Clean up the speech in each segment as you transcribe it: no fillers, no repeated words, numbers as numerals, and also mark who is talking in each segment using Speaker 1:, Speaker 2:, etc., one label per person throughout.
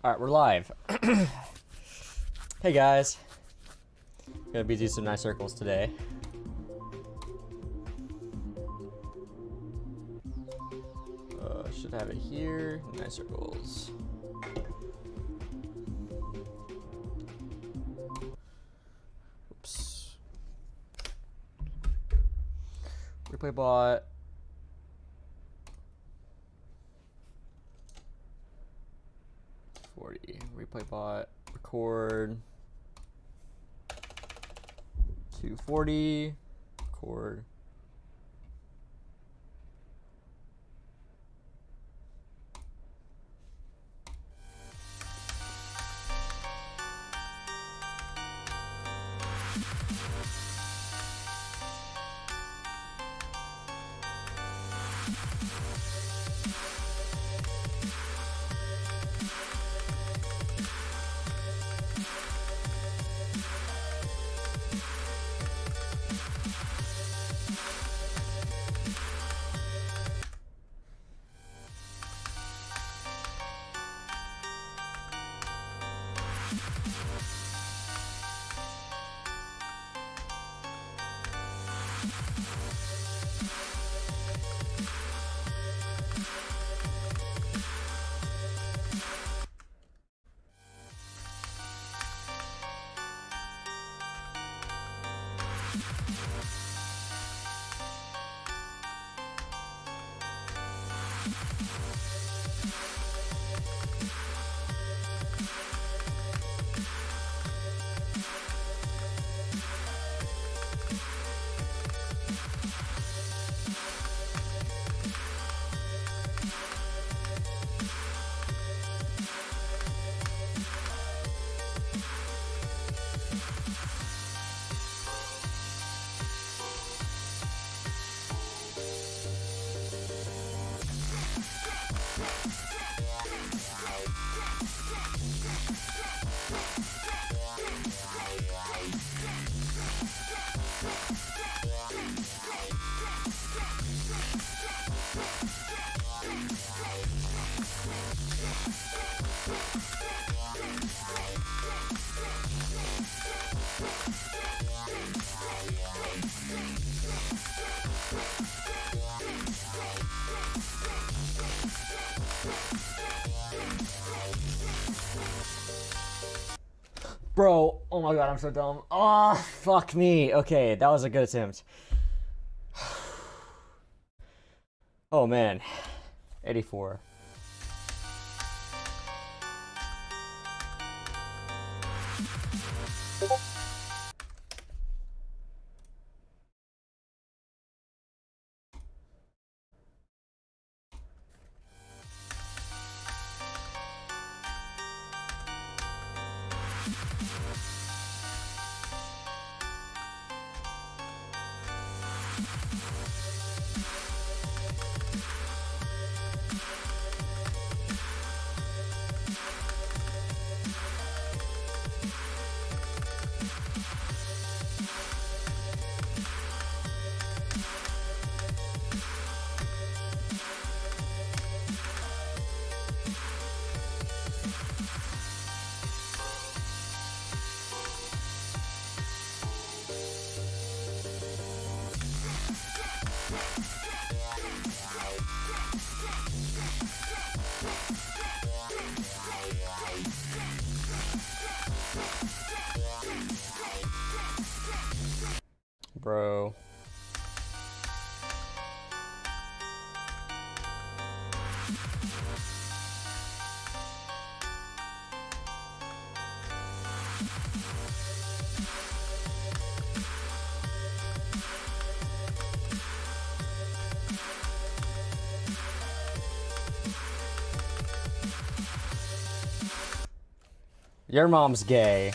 Speaker 1: Alright, we're live. Hey guys. Gonna be doing some nice circles today. Should have it here. Nice circles. Oops. Replay bot. Replay bot, record, 240, record. Bro, oh my god, I'm so dumb. Oh, fuck me. Okay, that was a good attempt. Oh man, 84. Bro. Your mom's gay.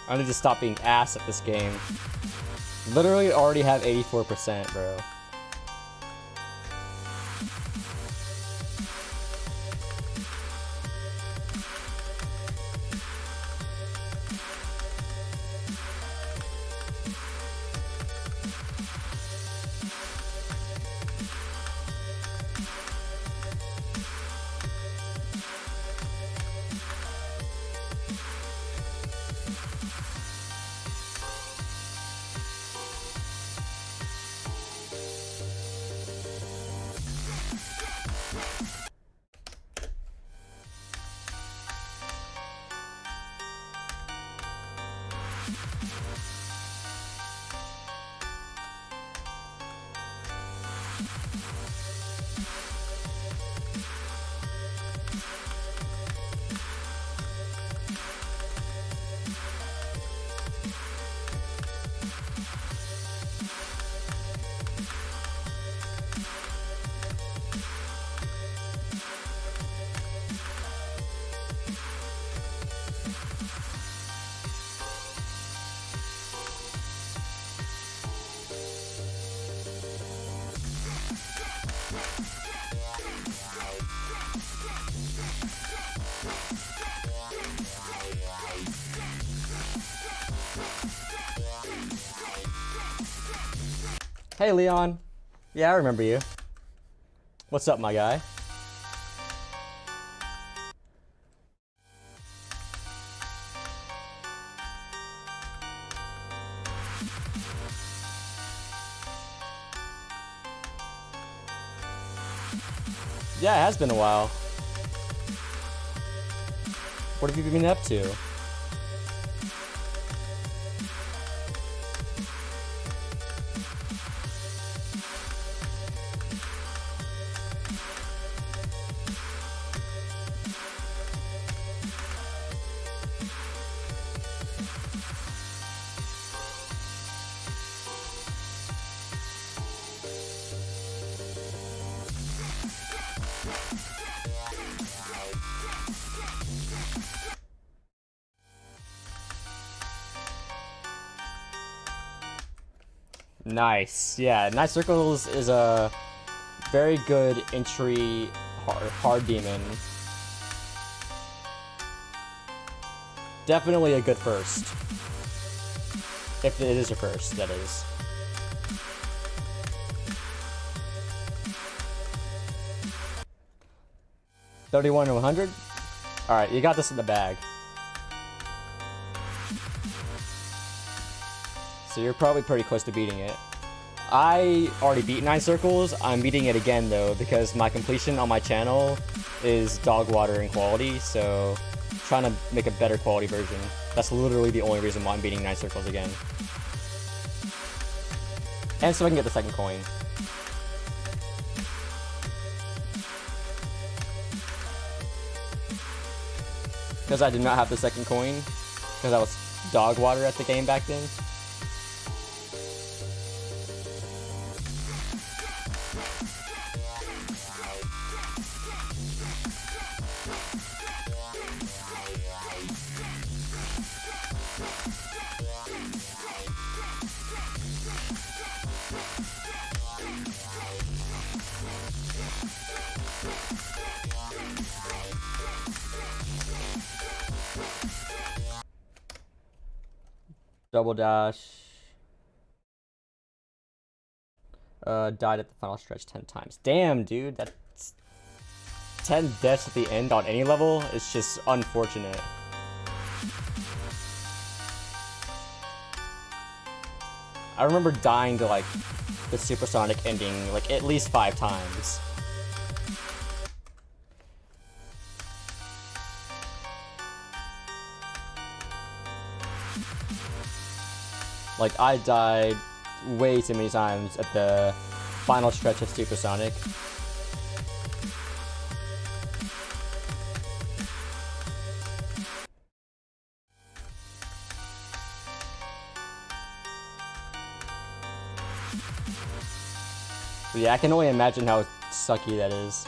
Speaker 1: I need to stop being ass at this game. Literally already have 84%, bro. Hey, Leon. Yeah, I remember you. What's up, my guy? Yeah, it has been a while. What have you been up to? Nice. Yeah, Night Circles is a very good entry hard demon. Definitely a good first. If it is your first, that is. $31 to 100? Alright, you got this in the bag. So you're probably pretty close to beating it. I already beat 9 circles. I'm beating it again though because my completion on my channel is dog water in quality, so I'm trying to make a better quality version. That's literally the only reason why I'm beating 9 circles again. And so I can get the second coin. Because I did not have the second coin, because I was dog water at the game back then. Double dash. Died at the final stretch 10 times. Damn, dude, that's 10 deaths at the end on any level. It's just unfortunate. I remember dying to like the supersonic ending like at least 5 times. Like, I died way too many times at the final stretch of Supersonic. But yeah, I can only imagine how sucky that is.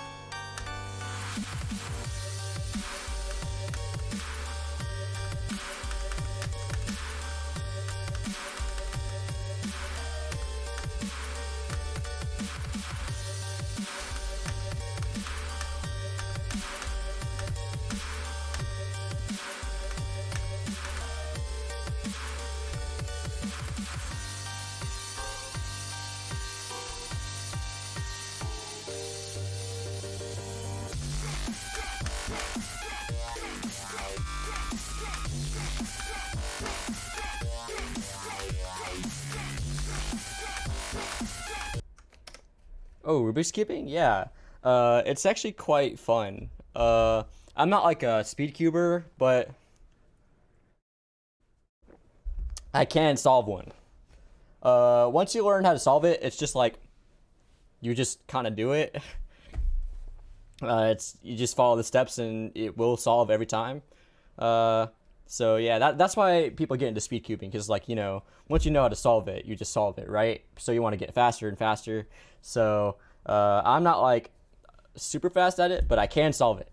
Speaker 1: Oh, Rubik's Cubing? Yeah. It's actually quite fun. I'm not like a speed cuber, but I can solve one. Once you learn how to solve it, it's just like you just kind of do it. It's you just follow the steps and it will solve every time. So yeah, that's why people get into speed cubing because like once you know how to solve it, you just solve it, right? So you want to get faster and faster. So I'm not like super fast at it, but I can solve it.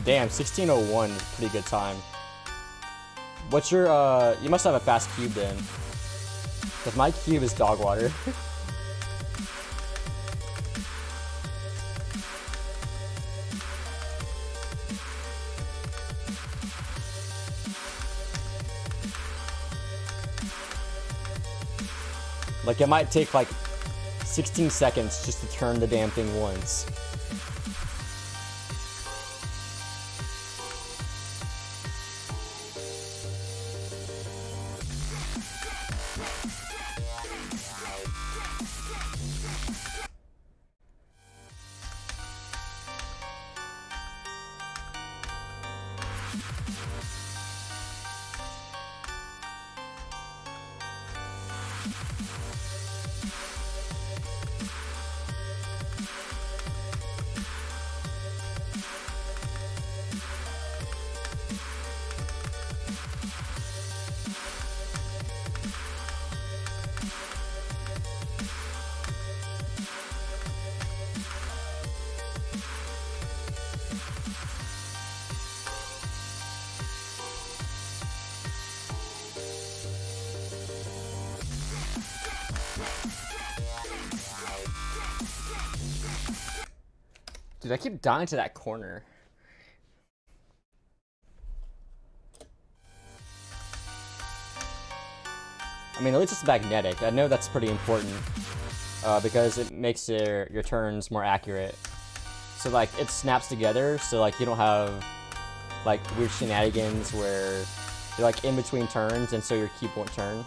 Speaker 1: Damn, 1601 is a pretty good time. What's your you must have a fast cube then. Because my cube is dog water. Like, it might take like 16 seconds just to turn the damn thing once. Dude, I keep dying to that corner. I mean, at least it's magnetic. I know that's pretty important because it makes your turns more accurate. So like it snaps together, so like you don't have like weird shenanigans where you're like in between turns, and so your cube won't turn.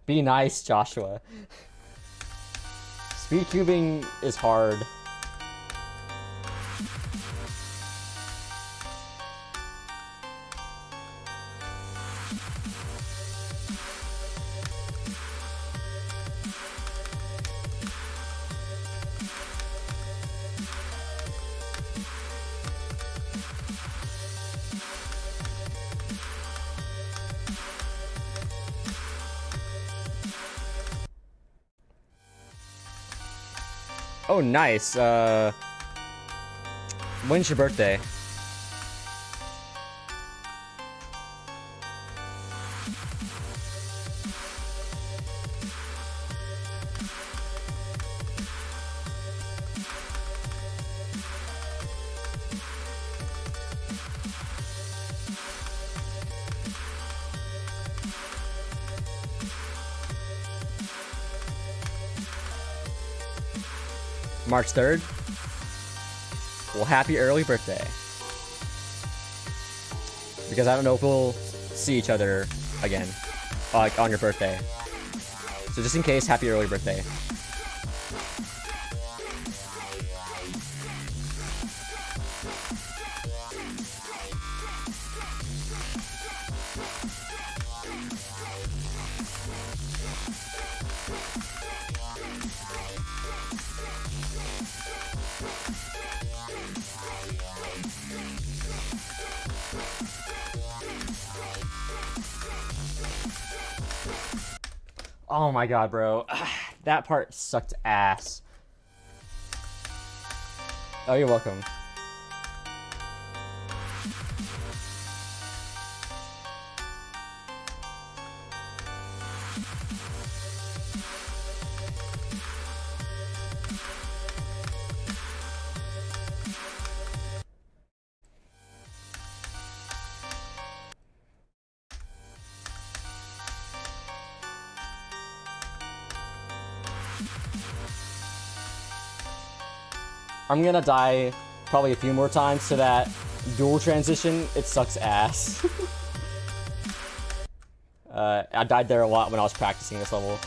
Speaker 1: Be nice, Joshua. Speed cubing is hard. Oh, nice. When's your birthday? March 3rd? Well, happy early birthday. Because I don't know if we'll see each other again, like on your birthday. So just in case, happy early birthday. Oh my god, bro. That part sucked ass. Oh, you're welcome. I'm gonna die probably a few more times to that dual transition. It sucks ass. I died there a lot when I was practicing this level.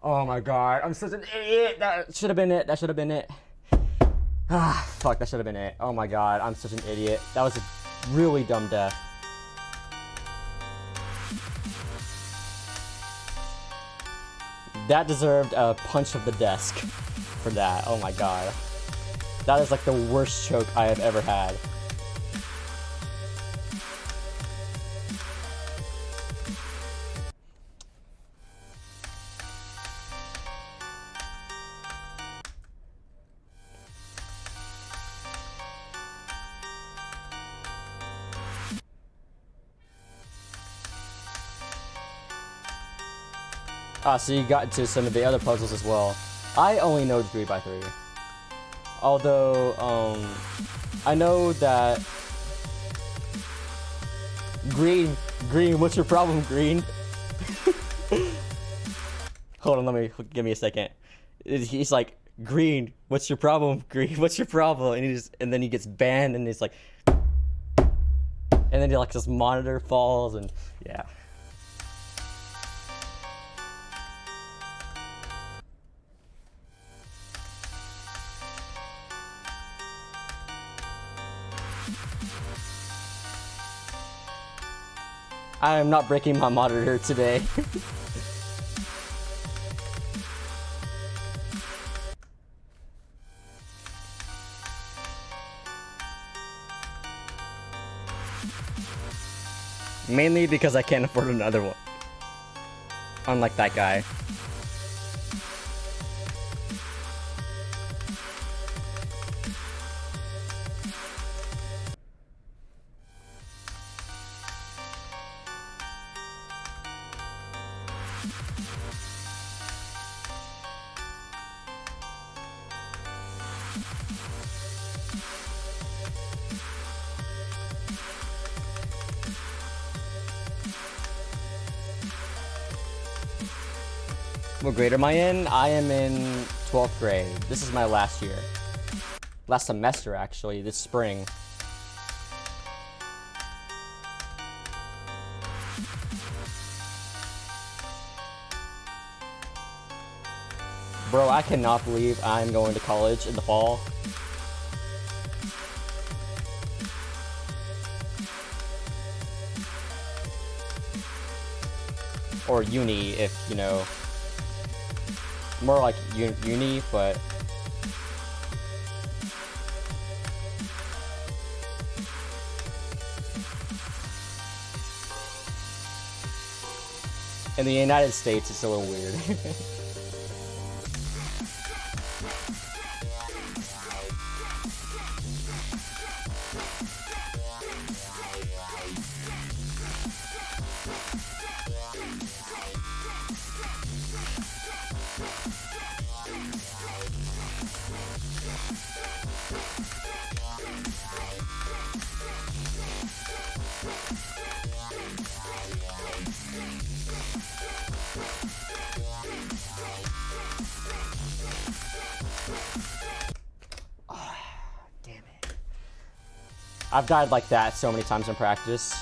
Speaker 1: Oh my god, I'm such an idiot. That should have been it. That should have been it. Ah, fuck, that should have been it. Oh my god, I'm such an idiot. That was a really dumb death. That deserved a punch of the desk for that. Oh my god. That is like the worst choke I have ever had. Ah, so you got into some of the other puzzles as well. I only know 3x3. Although, I know that... Green, what's your problem, Green? Hold on, give me a second. He's like, Green, what's your problem, Green, what's your problem? And then he gets banned, and he's like... And then he, like, his monitor falls, and yeah. I am not breaking my monitor today. Mainly because I can't afford another one. Unlike that guy. What grade am I in? I am in 12th grade. This is my last year. Last semester, actually, this spring. Bro, I cannot believe I'm going to college in the fall. Or uni, if, you know, more like uni, but in the United States, it's a little weird. I've died like that so many times in practice.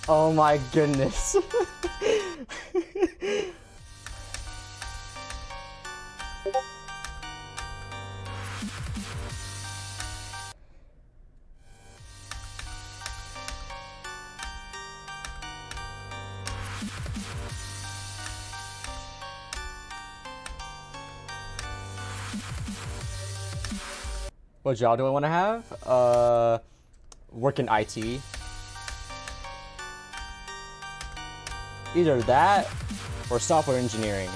Speaker 1: Oh my goodness. What job do I want to have? Work in IT. Either that or software engineering.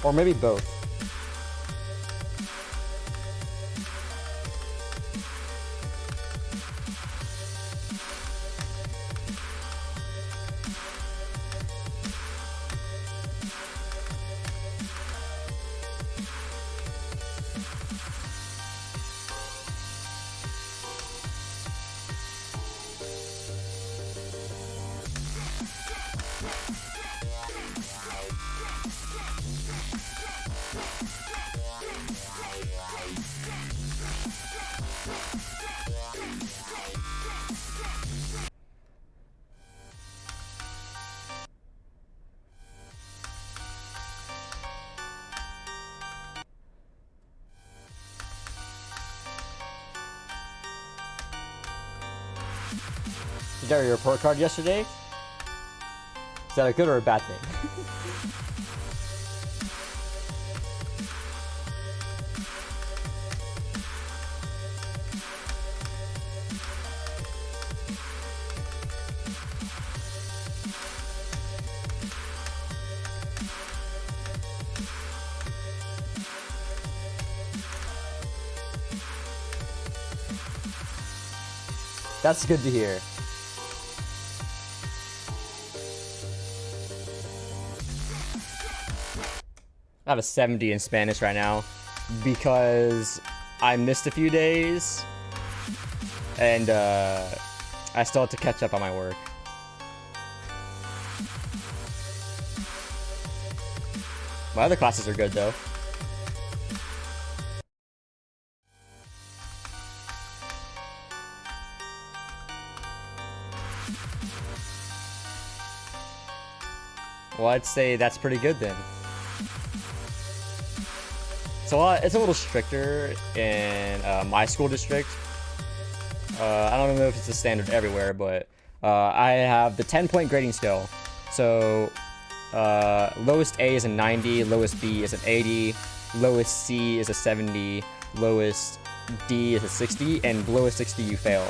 Speaker 1: Or maybe both. You got your report card yesterday? Is that a good or a bad thing? That's good to hear. I have a 70 in Spanish right now because I missed a few days and I still have to catch up on my work. My other classes are good though. Well, I'd say that's pretty good then. So it's a little stricter in my school district. I don't know if it's the standard everywhere, but I have the 10-point grading scale. So lowest A is a 90, lowest B is an 80, lowest C is a 70, lowest D is a 60, and below a 60 you fail.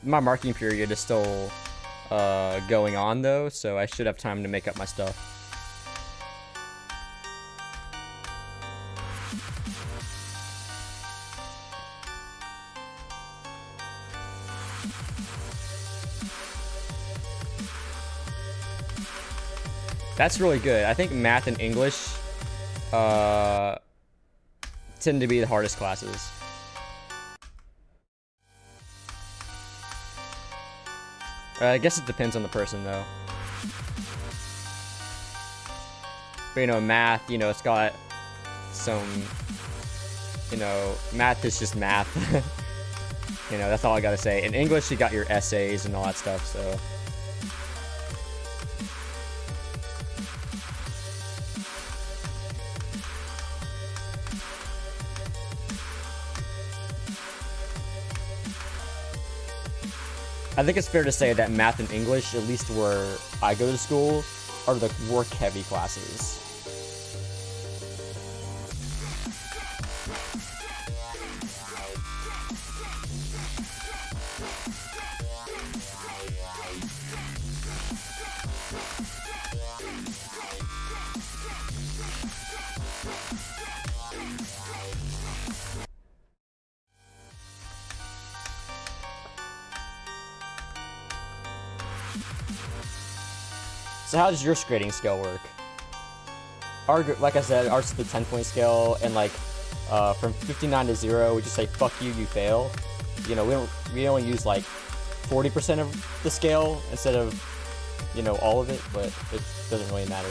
Speaker 1: My marking period is still going on though, so I should have time to make up my stuff. That's really good. I think math and English tend to be the hardest classes. I guess it depends on the person, though. But, you know, math, you know, it's got some, you know, math is just math. You know, that's all I gotta say. In English, you got your essays and all that stuff, so. I think it's fair to say that math and English, at least where I go to school, are the work-heavy classes. So how does your grading scale work? Like I said, ours is the 10-point scale, and like from 59 to 0, we just say "fuck you, you fail." You know, we only use like 40% of the scale instead of, you know, all of it, but it doesn't really matter.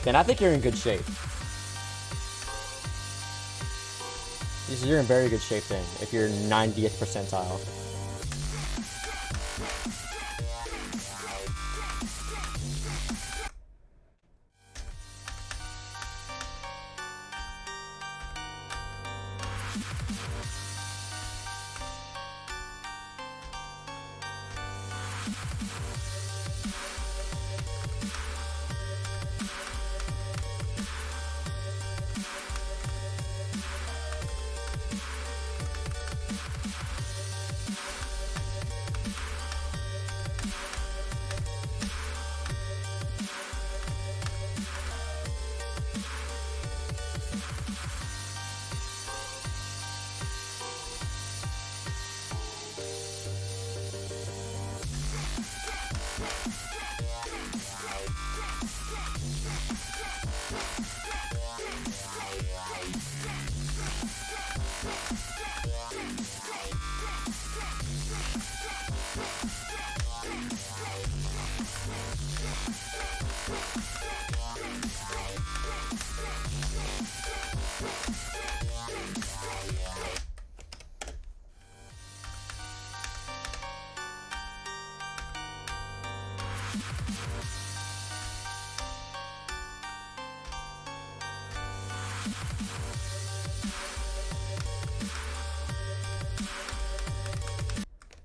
Speaker 1: Then I think you're in good shape. You're in very good shape then, if you're 90th percentile.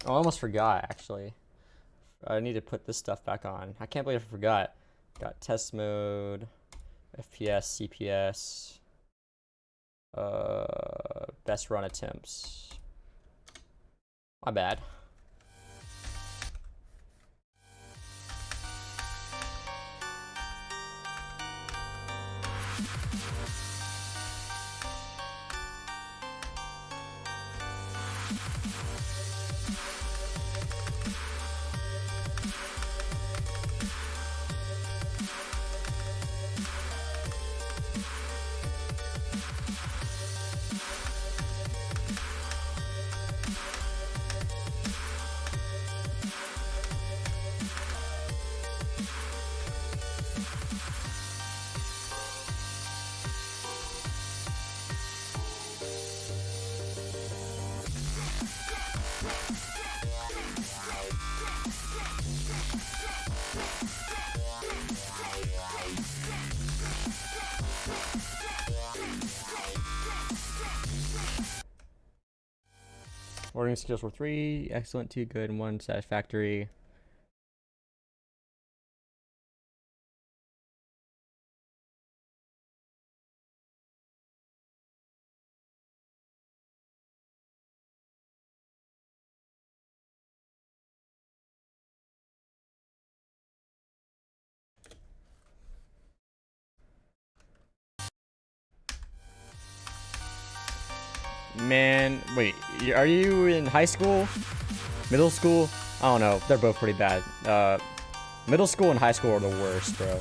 Speaker 1: Oh, I almost forgot, actually. I need to put this stuff back on. I can't believe I forgot. Got test mode, FPS, CPS, best run attempts. My bad. Ordering skills were 3, excellent, 2 good, and 1 satisfactory. Man, wait, are you in high school? Middle school? I don't know. They're both pretty bad. Middle school and high school are the worst, bro.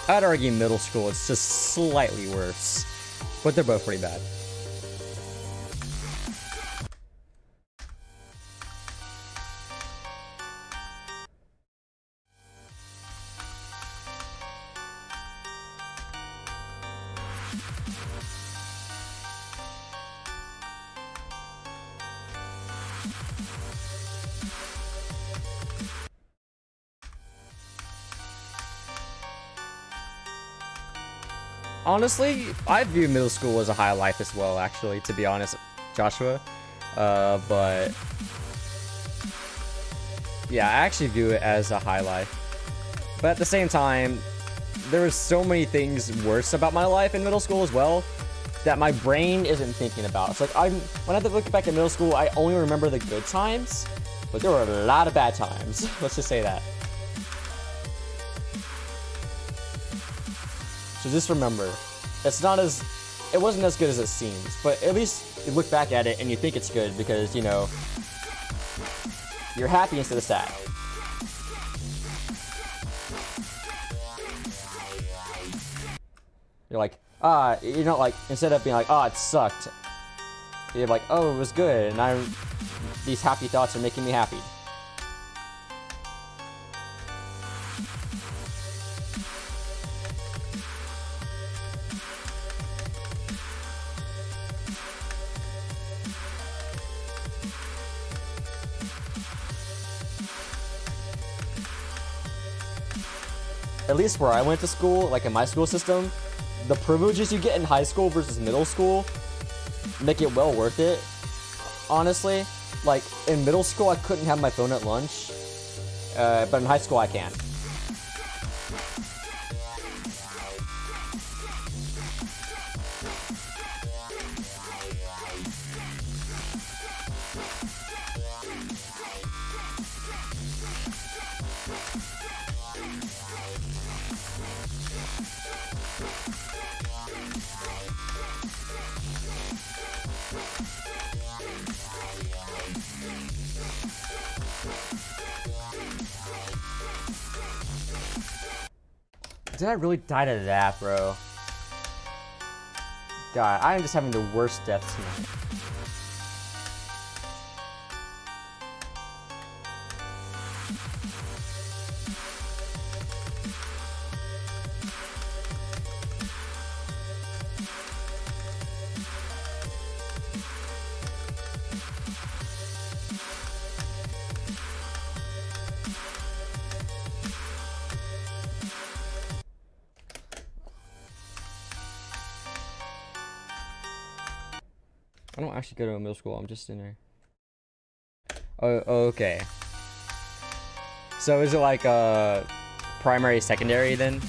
Speaker 1: I'd argue middle school it's just slightly worse, but they're both pretty bad. Honestly, I view middle school as a high life as well, actually, to be honest, Joshua. But yeah, I actually view it as a high life. But at the same time, there were so many things worse about my life in middle school as well that my brain isn't thinking about. It's like when I look back at middle school, I only remember the good times, but there were a lot of bad times. Let's just say that. So just remember, it wasn't as good as it seems, but at least you look back at it and you think it's good because, you know, you're happy instead of sad. You're like, you're not like, instead of being like, it sucked, you're like, oh, it was good, and these happy thoughts are making me happy. At least where I went to school, like in my school system, the privileges you get in high school versus middle school make it well worth it. Honestly, like in middle school, I couldn't have my phone at lunch, but in high school, I can. Did I really die to that, bro? God, I am just having the worst deaths tonight. I don't actually go to a middle school, I'm just in there. Oh, okay. So is it like primary, secondary then?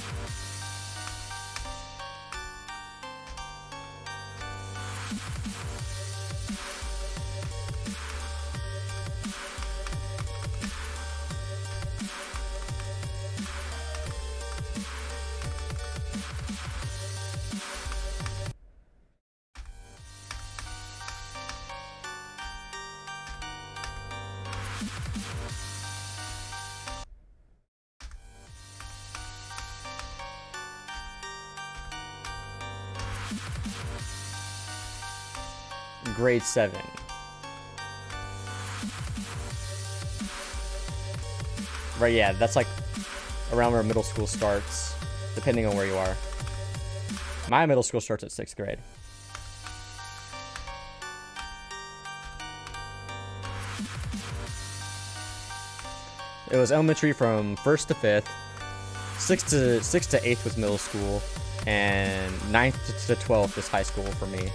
Speaker 1: Grade 7. Right, yeah, that's like around where middle school starts, depending on where you are. My middle school starts at 6th grade. It was elementary from 1st to 5th, 6th to 8th was middle school, and 9th to 12th is high school for me.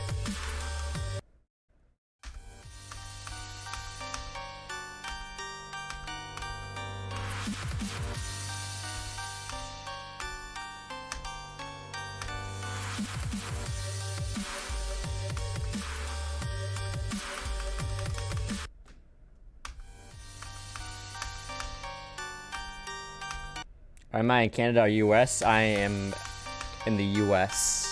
Speaker 1: Am I in Canada or US? I am in the US.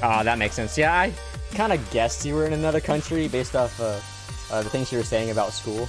Speaker 1: Oh, that makes sense. Yeah, I kind of guessed you were in another country based off the things you were saying about school.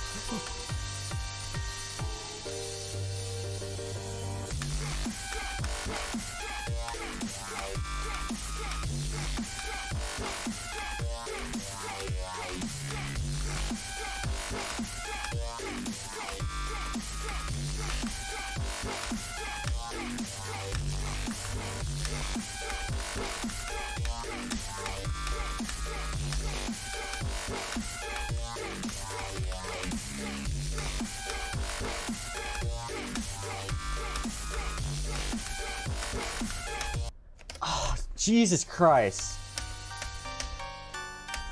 Speaker 1: Jesus Christ.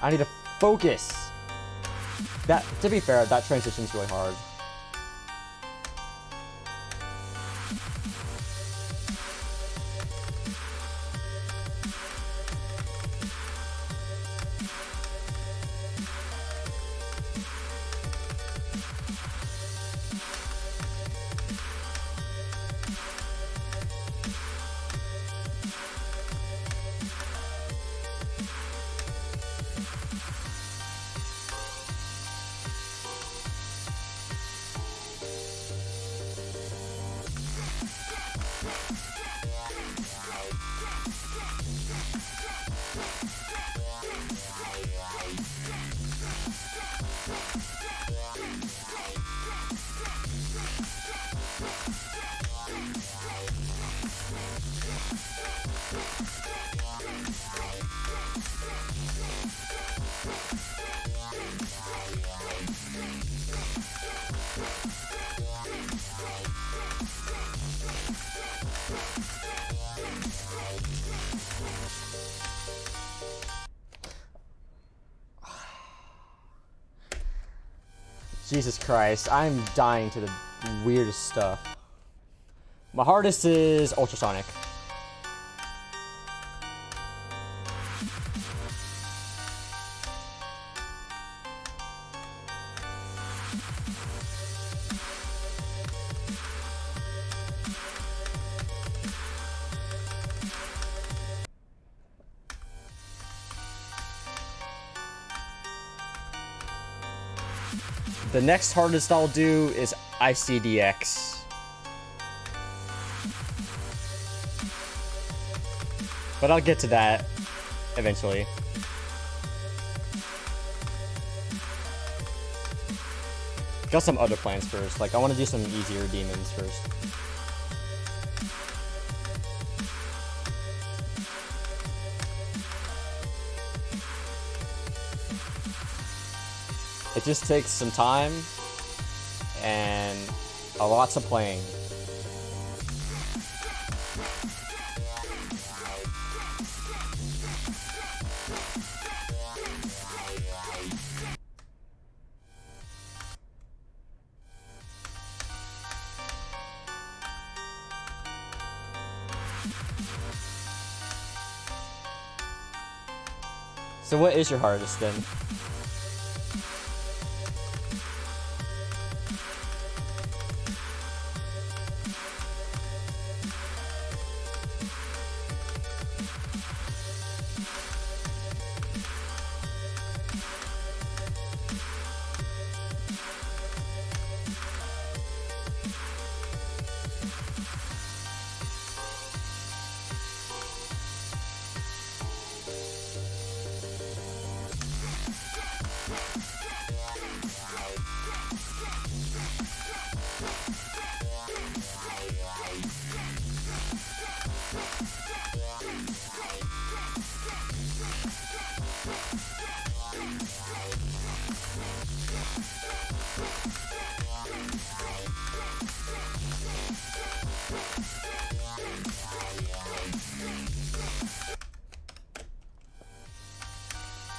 Speaker 1: I need to focus. That, to be fair, that transition's really hard. Jesus Christ, I'm dying to the weirdest stuff. My hardest is ultrasonic. the next hardest I'll do is ICDX. But I'll get to that eventually. Got some other plans first. Like, I want to do some easier demons first. It just takes some time and a lots of playing. So what is your hardest then?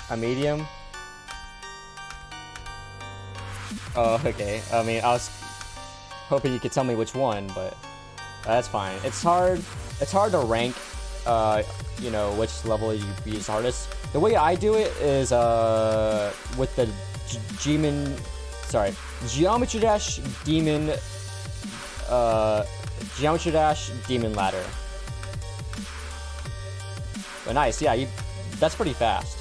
Speaker 1: A medium? Oh, okay. I mean, I was hoping you could tell me which one, but that's fine. It's hard to rank, you know, which level you use hardest. The way I do it is, with the Geometry Dash Demon, Geometry Dash Demon Ladder. But nice, yeah, that's pretty fast.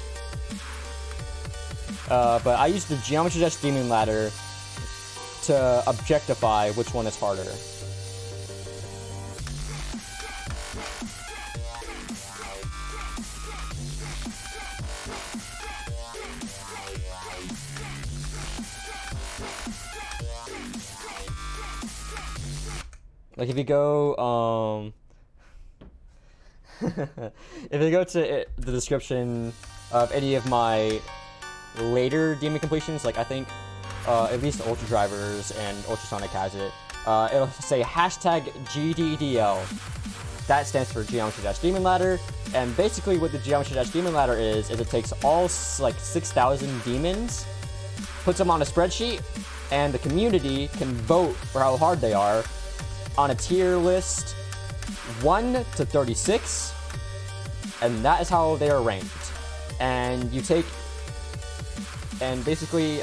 Speaker 1: But I use the Geometry Dash Demon Ladder to objectify which one is harder. Like if you go, if you go to the description of any of my later demon completions, like I think at least Ultra Drivers and Ultrasonic has it, it'll say hashtag GDDL. That stands for Geometry Dash Demon Ladder, and basically what the Geometry Dash Demon Ladder is it takes all like 6,000 demons, puts them on a spreadsheet, and the community can vote for how hard they are on a tier list 1 to 36, and that is how they are ranked. And you take, and basically,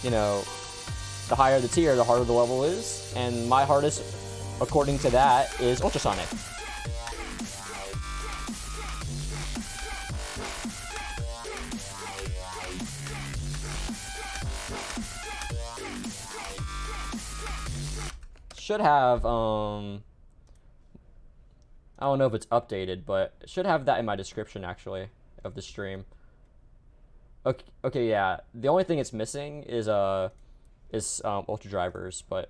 Speaker 1: you know, the higher the tier, the harder the level is, and my hardest, according to that, is Ultrasonic. Should have, I don't know if it's updated, but it should have that in my description, actually, of the stream. Okay, yeah. The only thing it's missing is Ultra Drivers, but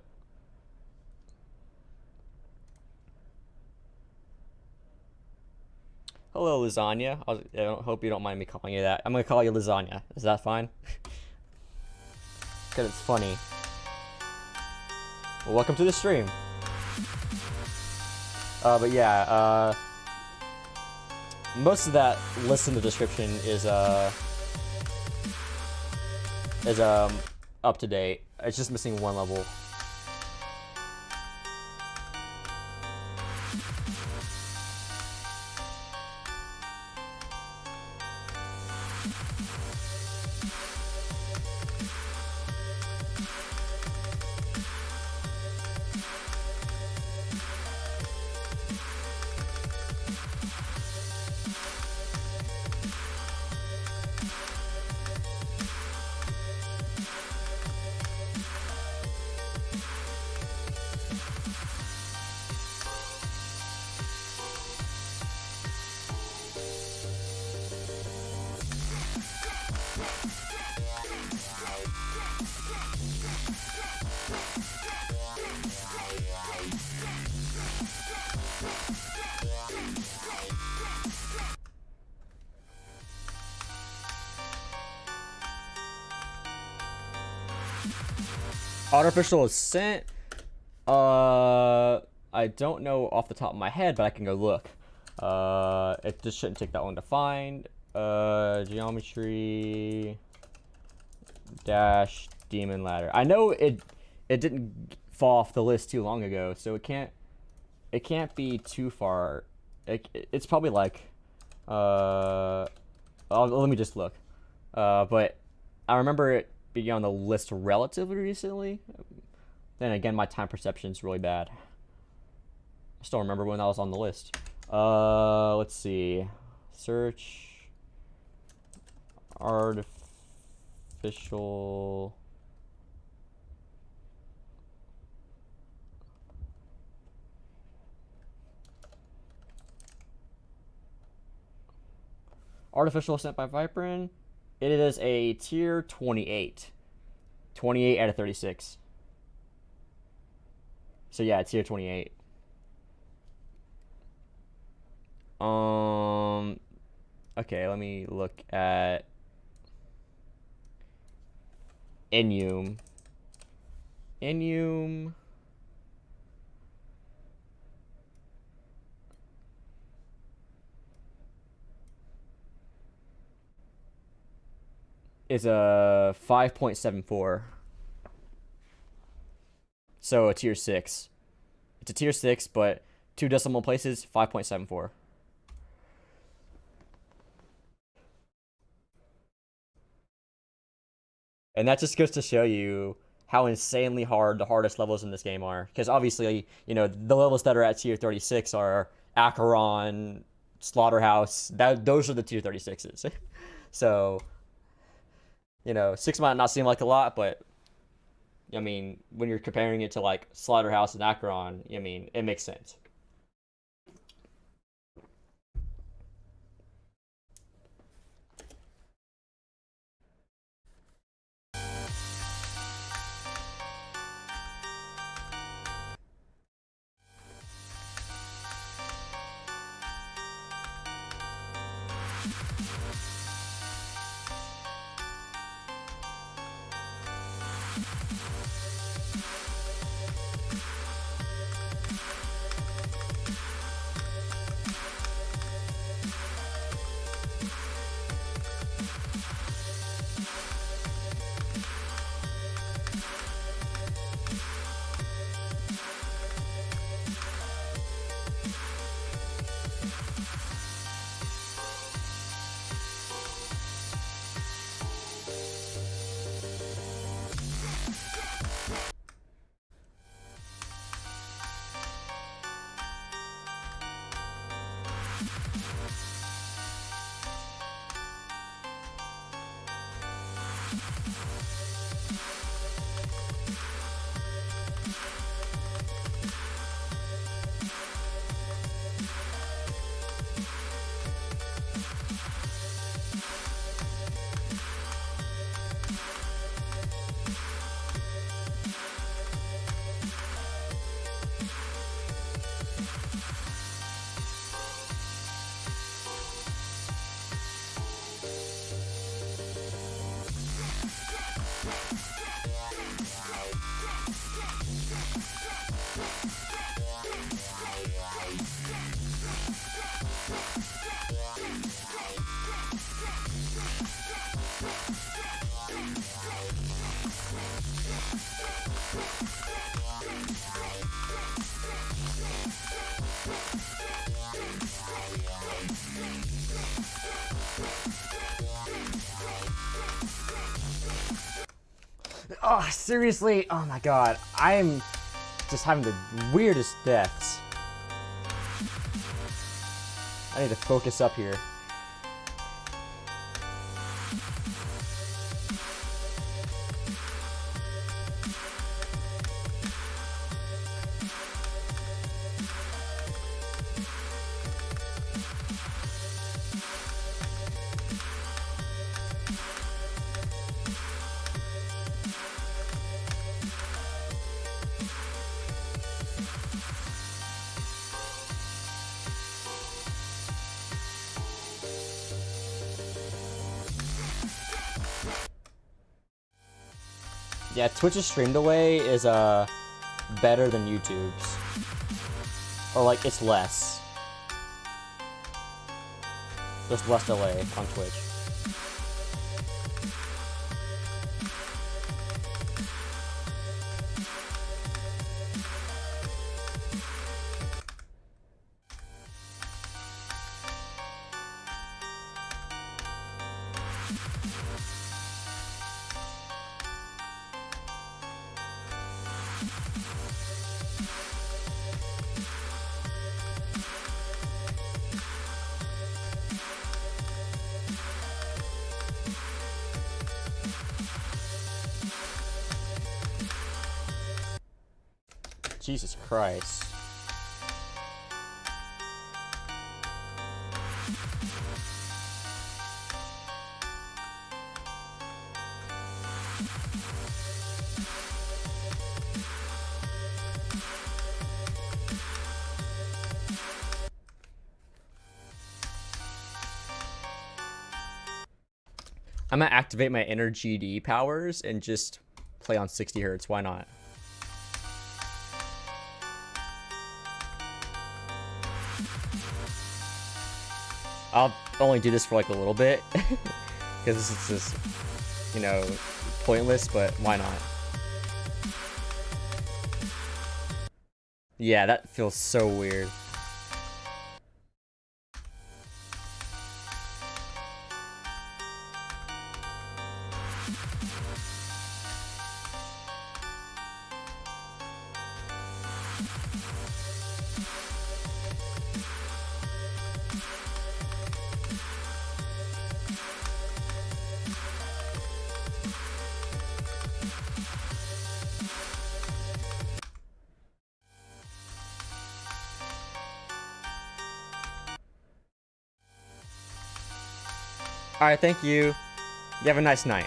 Speaker 1: hello, Lasagna. I hope you don't mind me calling you that. I'm gonna call you Lasagna. Is that fine? Because it's funny. Well, welcome to the stream. But yeah, most of that list in the description is up to date. It's just missing one level. Artificial Ascent. I don't know off the top of my head, but I can go look. It just shouldn't take that long to find. Geometry dash demon ladder. I know it didn't fall off the list too long ago, so it can't be too far. It's probably like let me just look. But I remember it being on the list relatively recently. Then again, my time perception is really bad. I still remember when that was on the list. Let's see. Search artificial. Artificial Ascent by Viperin. It is a tier 28. 28 out of 36. So yeah, tier 28. Okay, let me look at Inium. Inium. Is a 5.74. So a tier 6. It's a tier 6, but 2 decimal places, 5.74. And that just goes to show you how insanely hard the hardest levels in this game are. Because obviously, you know, the levels that are at tier 36 are Acheron, Slaughterhouse. Those are the tier 36s. So, you know, 6 might not seem like a lot, but I mean, when you're comparing it to like Slaughterhouse and Acheron, I mean, it makes sense. Oh, seriously? Oh my god. I am just having the weirdest deaths. I need to focus up here. Yeah, Twitch's stream delay is better than YouTube's. Or like it's less. There's less delay on Twitch. Jesus Christ. I'm gonna activate my inner GD powers and just play on 60 hertz. Why not? I'll only do this for like a little bit because this is just, you know, pointless, but why not? Yeah, that feels so weird. Alright, thank you. You have a nice night.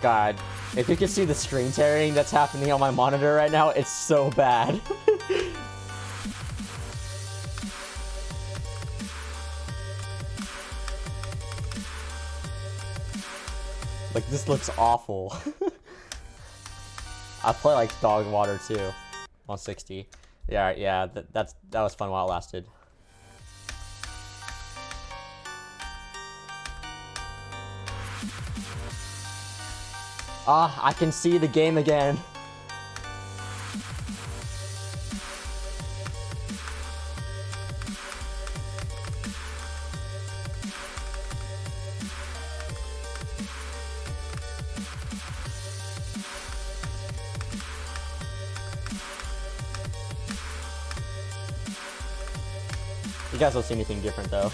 Speaker 1: God, if you could see the screen tearing that's happening on my monitor right now, it's so bad. Like, this looks awful. I play like dog water too on 60. Yeah, that was fun while it lasted. Ah, I can see the game again. You guys don't see anything different though.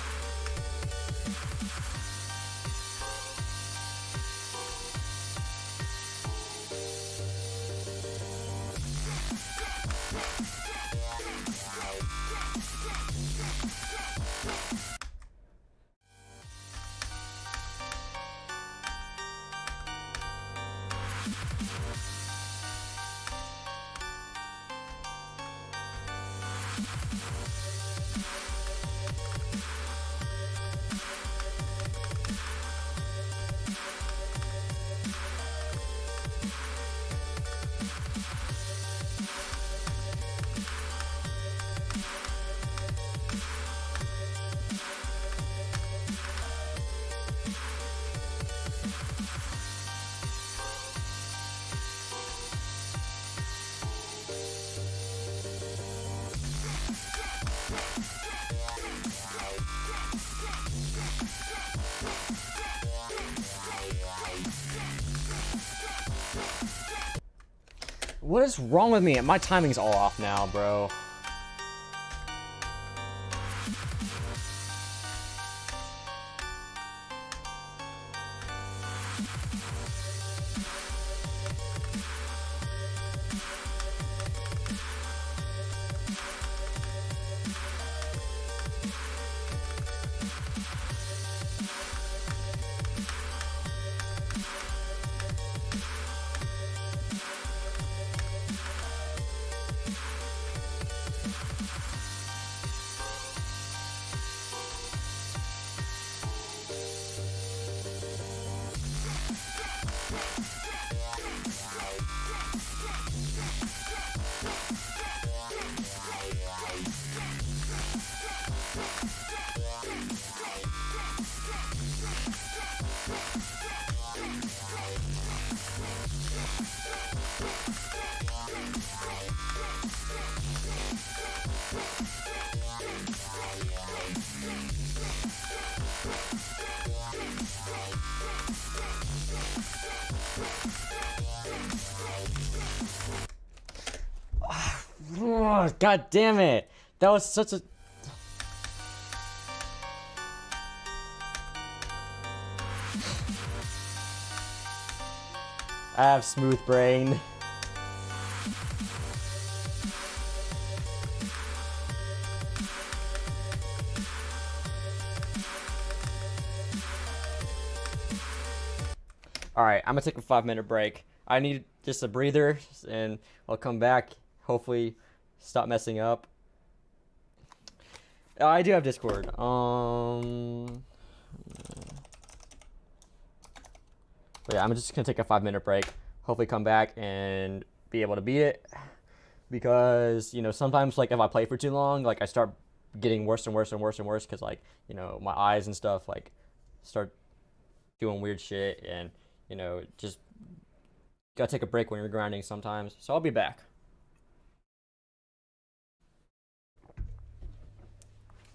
Speaker 1: What is wrong with me? My timing's all off now, bro. Oh, god damn it! That was such a... I have smooth brain. Alright, I'm gonna take a 5-minute break. I need just a breather, and I'll come back. Hopefully, stop messing up. I do have Discord. But yeah, I'm just gonna take a 5-minute break. Hopefully, come back and be able to beat it. Because, you know, sometimes, like, if I play for too long, like, I start getting worse and worse and worse and worse. Because, like, you know, my eyes and stuff, like, start doing weird shit. And, you know, just gotta take a break when you're grinding sometimes. So I'll be back.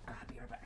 Speaker 1: I'll be right back.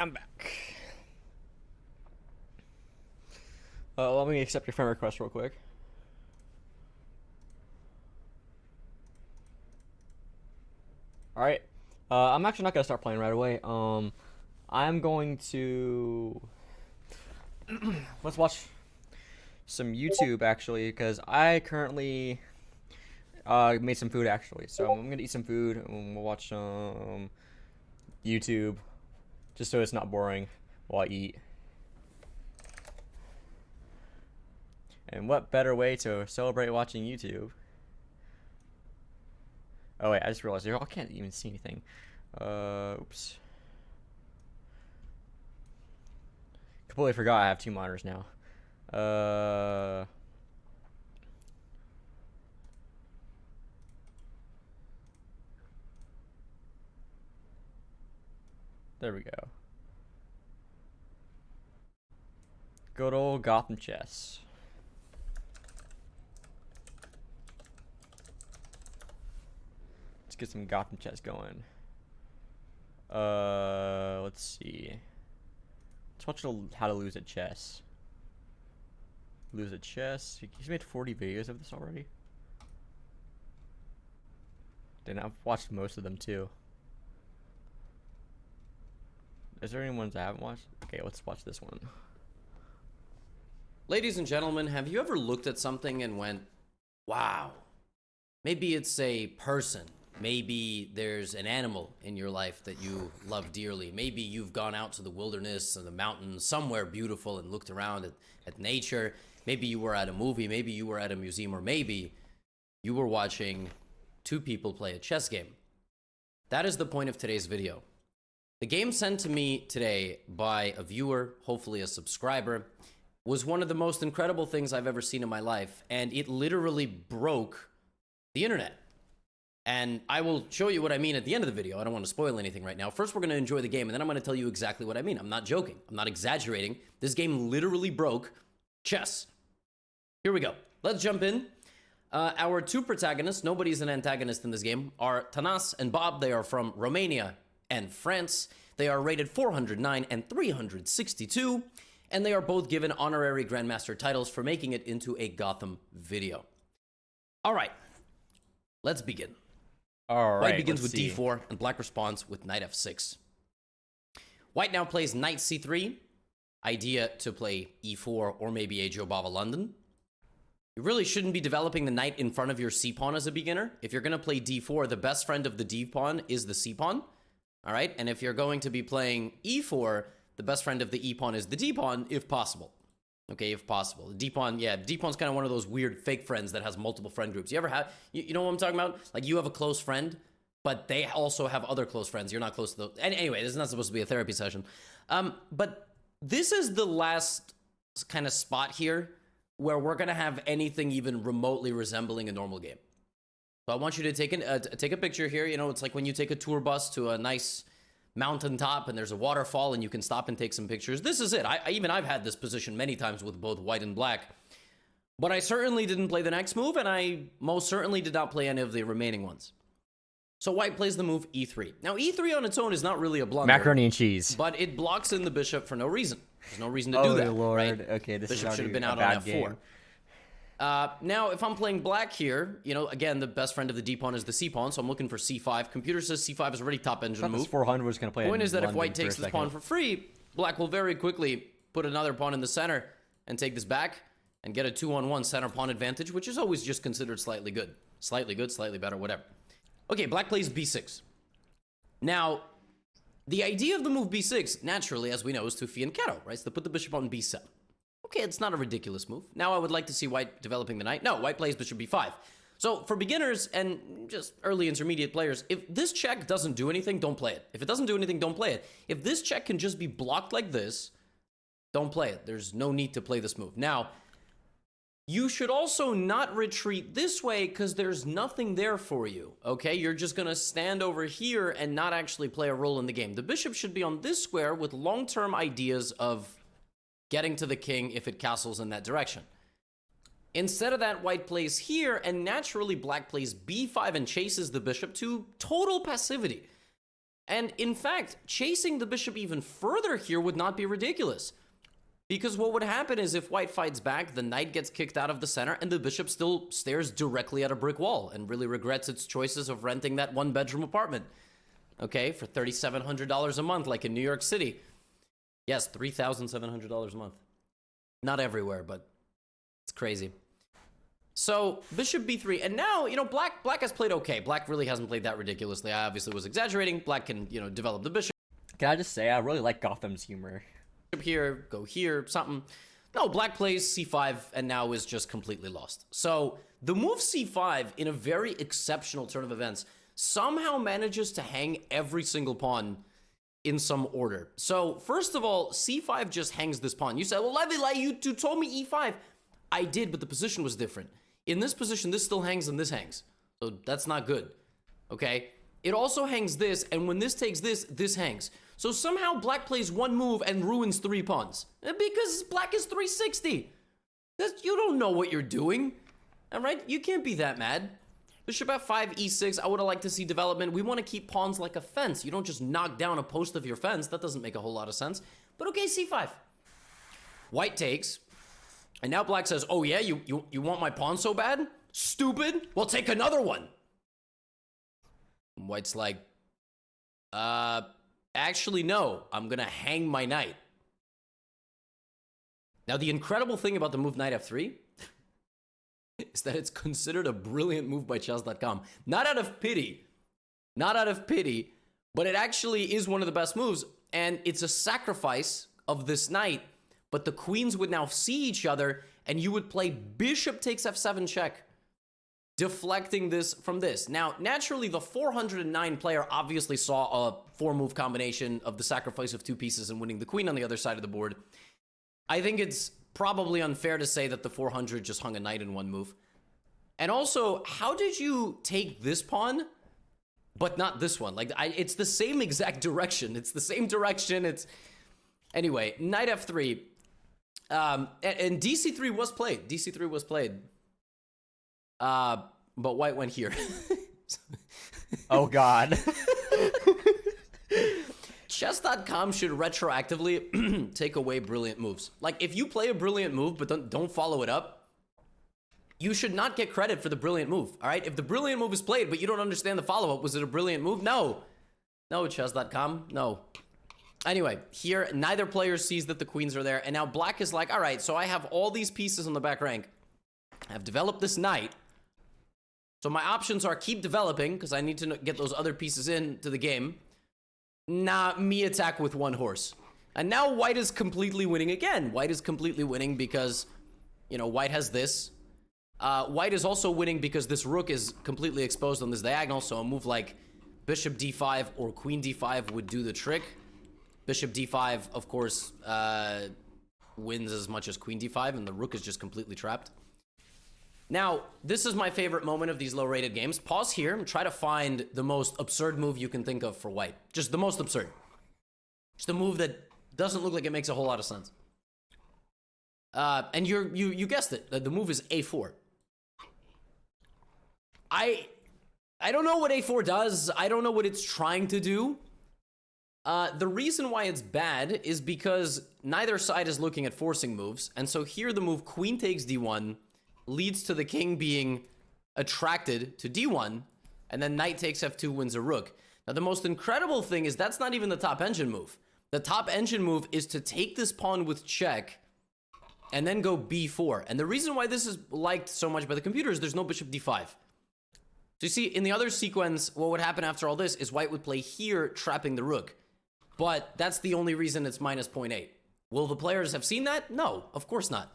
Speaker 1: I'm back. Let me accept your friend request real quick. All right. I'm actually not gonna start playing right away. I'm going to let's watch some YouTube actually, because I currently made some food actually. So I'm gonna eat some food and we'll watch some YouTube, just so it's not boring while I eat. And what better way to celebrate watching YouTube? Oh wait, I just realized I can't even see anything. Oops. Completely forgot I have 2 monitors now. There we go. Good old Gotham Chess. Let's get some Gotham Chess going. Let's see. Let's watch how to lose at chess. Lose at chess. He's made 40 videos of this already. Then I've watched most of them too. Is there any ones I haven't watched? Okay, let's watch this one.
Speaker 2: Ladies and gentlemen, have you ever looked at something and went, wow, maybe it's a person. Maybe there's an animal in your life that you love dearly. Maybe you've gone out to the wilderness or the mountains, somewhere beautiful, and looked around at nature. Maybe you were at a movie. Maybe you were at a museum. Or maybe you were watching 2 people play a chess game. That is the point of today's video. The game sent to me today by a viewer, hopefully a subscriber, was one of the most incredible things I've ever seen in my life. And it literally broke the internet. And I will show you what I mean at the end of the video. I don't want to spoil anything right now. First, we're going to enjoy the game, and then I'm going to tell you exactly what I mean. I'm not joking. I'm not exaggerating. This game literally broke chess. Here we go. Let's jump in. Our 2 protagonists, nobody's an antagonist in this game, are Tanas and Bob. They are from Romania and France. They are rated 409 and 362, and they are both given honorary Grandmaster titles for making it into a Gotham video. All right, let's begin.
Speaker 1: All right.
Speaker 2: White begins with d4, and black responds with knight f6. White now plays knight c3. Idea to play e4 or maybe a Joe Bava London. You really shouldn't be developing the knight in front of your c-pawn as a beginner. If you're going to play d4, the best friend of the d-pawn is the c-pawn. All right? And if you're going to be playing e4, the best friend of the e-pawn is the d-pawn, if possible. Okay, if possible. The d-pawn, yeah, d-pawn's kind of one of those weird fake friends that has multiple friend groups. You ever have, you know what I'm talking about? Like, you have a close friend, but they also have other close friends. You're not close to those. And anyway, this is not supposed to be a therapy session. But this is the last kind of spot here where we're going to have anything even remotely resembling a normal game. So I want you to take a picture here. You know, it's like when you take a tour bus to a nice mountaintop and there's a waterfall and you can stop and take some pictures. This is it. I've had this position many times with both white and black, but I certainly didn't play the next move, and I most certainly did not play any of the remaining ones. So white plays the move e3. Now e3 on its own is not really a blunder.
Speaker 1: Macaroni and cheese.
Speaker 2: But it blocks in the bishop for no reason. There's no reason to do that. Oh Lord. Right?
Speaker 1: Okay, this
Speaker 2: bishop
Speaker 1: is
Speaker 2: should have been
Speaker 1: a
Speaker 2: out
Speaker 1: bad
Speaker 2: on f4.
Speaker 1: Game.
Speaker 2: Now, if I'm playing black here, you know, again, the best friend of the d-pawn is the c-pawn, so I'm looking for c5. Computer says c5 is already top engine move.
Speaker 1: 400 was going to play.
Speaker 2: Point is that if white takes this pawn for free, black will very quickly put another pawn in the center and take this back and get a 2-on-1 center pawn advantage, which is always just considered slightly good. Slightly good, slightly better, whatever. Okay, black plays b6. Now, the idea of the move b6, naturally, as we know, is to fianchetto, right? So to put the bishop on b7. Okay, it's not a ridiculous move. Now I would like to see white developing the knight. No, white plays bishop b5. So for beginners and just early intermediate players, if this check doesn't do anything, don't play it. If it doesn't do anything, don't play it. If this check can just be blocked like this, don't play it. There's no need to play this move. Now, you should also not retreat this way because there's nothing there for you, okay? You're just going to stand over here and not actually play a role in the game. The bishop should be on this square with long-term ideas of getting to the king if it castles in that direction. Instead of that, white plays here, and naturally black plays b5 and chases the bishop to total passivity. And in fact, chasing the bishop even further here would not be ridiculous. Because what would happen is if white fights back, the knight gets kicked out of the center and the bishop still stares directly at a brick wall and really regrets its choices of renting that one-bedroom apartment. Okay, for $3,700 a month, like in New York City. Yes, $3,700 a month. Not everywhere, but it's crazy. So, bishop b3, and now, you know, black has played okay. Black really hasn't played that ridiculously. I obviously was exaggerating. Black can, you know, develop the bishop.
Speaker 1: Can I just say, I really like Gotham's humor.
Speaker 2: Here, go here, something. No, black plays c5 and now is just completely lost. So, the move c5 in a very exceptional turn of events somehow manages to hang every single pawn in some order. So, first of all, c5 just hangs this pawn. You said, well, Levi, you told me e5. I did, but the position was different. In this position, this still hangs and this hangs. So, that's not good. Okay? It also hangs this, and when this takes this, this hangs. So, somehow black plays one move and ruins 3 pawns. Because black is 360. You don't know what you're doing. All right? You can't be that mad. Bishop f5, e6, I would have liked to see development. We want to keep pawns like a fence. You don't just knock down a post of your fence. That doesn't make a whole lot of sense. But okay, c5. White takes. And now black says, oh yeah, you want my pawn so bad? Stupid? Well, take another one. And white's like, actually no, I'm going to hang my knight. Now, the incredible thing about the move knight f3 is that it's considered a brilliant move by chess.com. Not out of pity. Not out of pity. But it actually is one of the best moves. And it's a sacrifice of this knight. But the queens would now see each other. And you would play bishop takes f7 check. Deflecting this from this. Now, naturally, the 409 player obviously saw a 4-move combination of the sacrifice of 2 pieces and winning the queen on the other side of the board. I think it's probably unfair to say that the 400 just hung a knight in 1 move. And also, how did you take this pawn, but not this one? Like, it's the same exact direction. It's the same direction. It's anyway, knight f3. And dc3 was played. dc3 was played. But white went here.
Speaker 1: Oh, God.
Speaker 2: Chess.com should retroactively take away brilliant moves. Like, if you play a brilliant move but don't follow it up, you should not get credit for the brilliant move, all right? If the brilliant move is played but you don't understand the follow-up, was it a brilliant move? No. No, Chess.com, no. Anyway, here, neither player sees that the queens are there, and now black is like, all right, so I have all these pieces on the back rank. I've developed this knight. So my options are keep developing, because I need to get those other pieces into the game. Nah, me attack with 1 horse. And now white is completely winning again. White is completely winning because, you know, white has this. White is also winning because this rook is completely exposed on this diagonal, so a move like bishop d5 or queen d5 would do the trick. Bishop d5, of course, wins as much as queen d5, and the rook is just completely trapped. Now, this is my favorite moment of these low-rated games. Pause here and try to find the most absurd move you can think of for white. Just the most absurd. Just a move that doesn't look like it makes a whole lot of sense. And you guessed it. The move is a4. I don't know what a4 does. I don't know what it's trying to do. The reason why it's bad is because neither side is looking at forcing moves. And so here the move queen takes d1 leads to the king being attracted to d1, and then knight takes f2 wins a rook. Now, the most incredible thing is that's not even the top engine move. The top engine move is to take this pawn with check and then go b4. And the reason why this is liked so much by the computer is there's no bishop d5. So you see, in the other sequence, what would happen after all this is white would play here, trapping the rook. But that's the only reason it's minus 0.8. Will the players have seen that? No, of course not.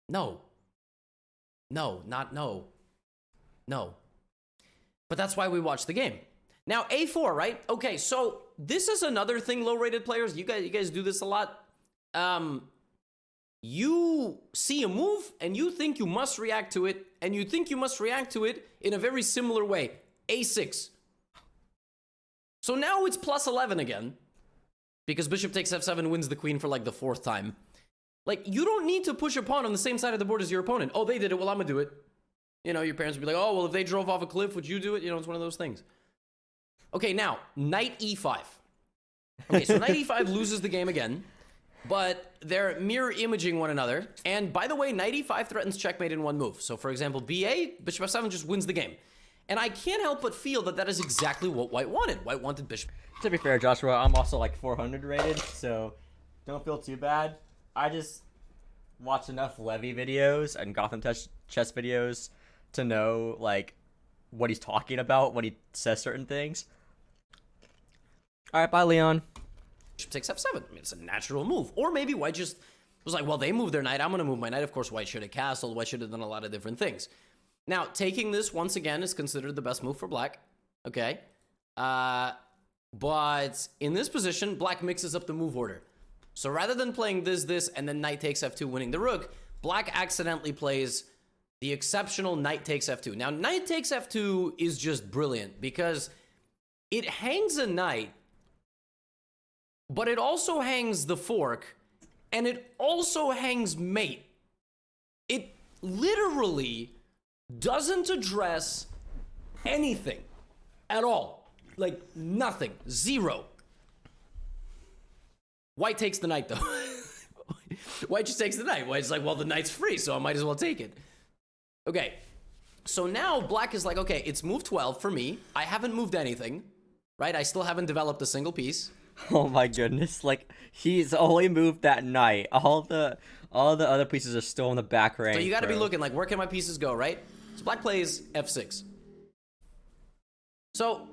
Speaker 2: No. No, not no. No. But that's why we watch the game. Now, a4, right? Okay, so this is another thing, low-rated players. You guys do this a lot. You see a move, and you think you must react to it, and you think you must react to it in a very similar way. a6. So now it's plus 11 again, because bishop takes f7 wins the queen for like the 4th time. Like, you don't need to push a pawn on the same side of the board as your opponent. Oh, they did it, well, I'm gonna do it. You know, your parents would be like, oh, well, if they drove off a cliff, would you do it? You know, it's one of those things. Okay, now, knight e5. Okay, so knight e5 loses the game again, but they're mirror imaging one another. And by the way, knight e5 threatens checkmate in one move. So for example, ba, bishop f7 just wins the game. And I can't help but feel that that is exactly what white wanted. White wanted bishop.
Speaker 1: To be fair, Joshua, I'm also like 400 rated, so don't feel too bad. I just watch enough Levy videos and Gotham chess videos to know like what he's talking about when he says certain things. All right, bye, Leon.
Speaker 2: Bishop takes f7. I mean, it's a natural move. Or maybe white just was like, well, they moved their knight. I'm going to move my knight. Of course, white should have castled. White should have done a lot of different things. Now, taking this once again is considered the best move for black. Okay. But in this position, black mixes up the move order. So rather than playing this, and then knight takes f2 winning the rook, black accidentally plays the exceptional knight takes f2. Now, knight takes f2 is just brilliant because it hangs a knight, but it also hangs the fork, and it also hangs mate. It literally doesn't address anything at all. Like, nothing. Zero. White takes the knight, though. White just takes the knight. White's like, well, the knight's free, so I might as well take it. Okay. So now black is like, okay, it's move 12 for me. I haven't moved anything, right? I still haven't developed a single piece.
Speaker 1: Oh my goodness! Like he's only moved that knight. All the other pieces are still in the back rank.
Speaker 2: So you got to be looking like, where can my pieces go, right? So black plays f6. So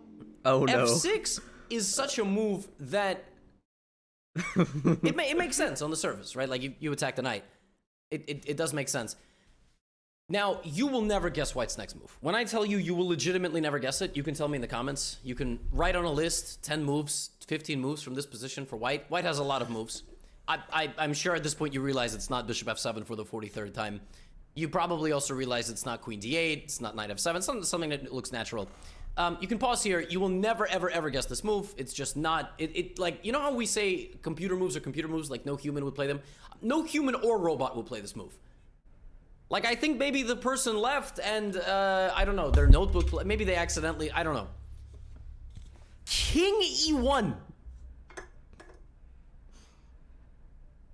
Speaker 1: oh no,
Speaker 2: f6 is such a move that it makes sense on the surface, right? Like you attack the knight. It does make sense. Now, you will never guess white's next move. When I tell you, you will legitimately never guess it, you can tell me in the comments. You can write on a list 10 moves, 15 moves from this position for white. White has a lot of moves. I'm sure at this point you realize it's not bishop f7 for the 43rd time. You probably also realize it's not queen d8, it's not knight f7, it's something that looks natural. You can pause here. You will never, ever guess this move. It's just not, like, you know how we say computer moves are computer moves, like no human would play them? No human or robot will play this move. Like, I think maybe the person left and, I don't know, their notebook, maybe they accidentally, I don't know. King e1.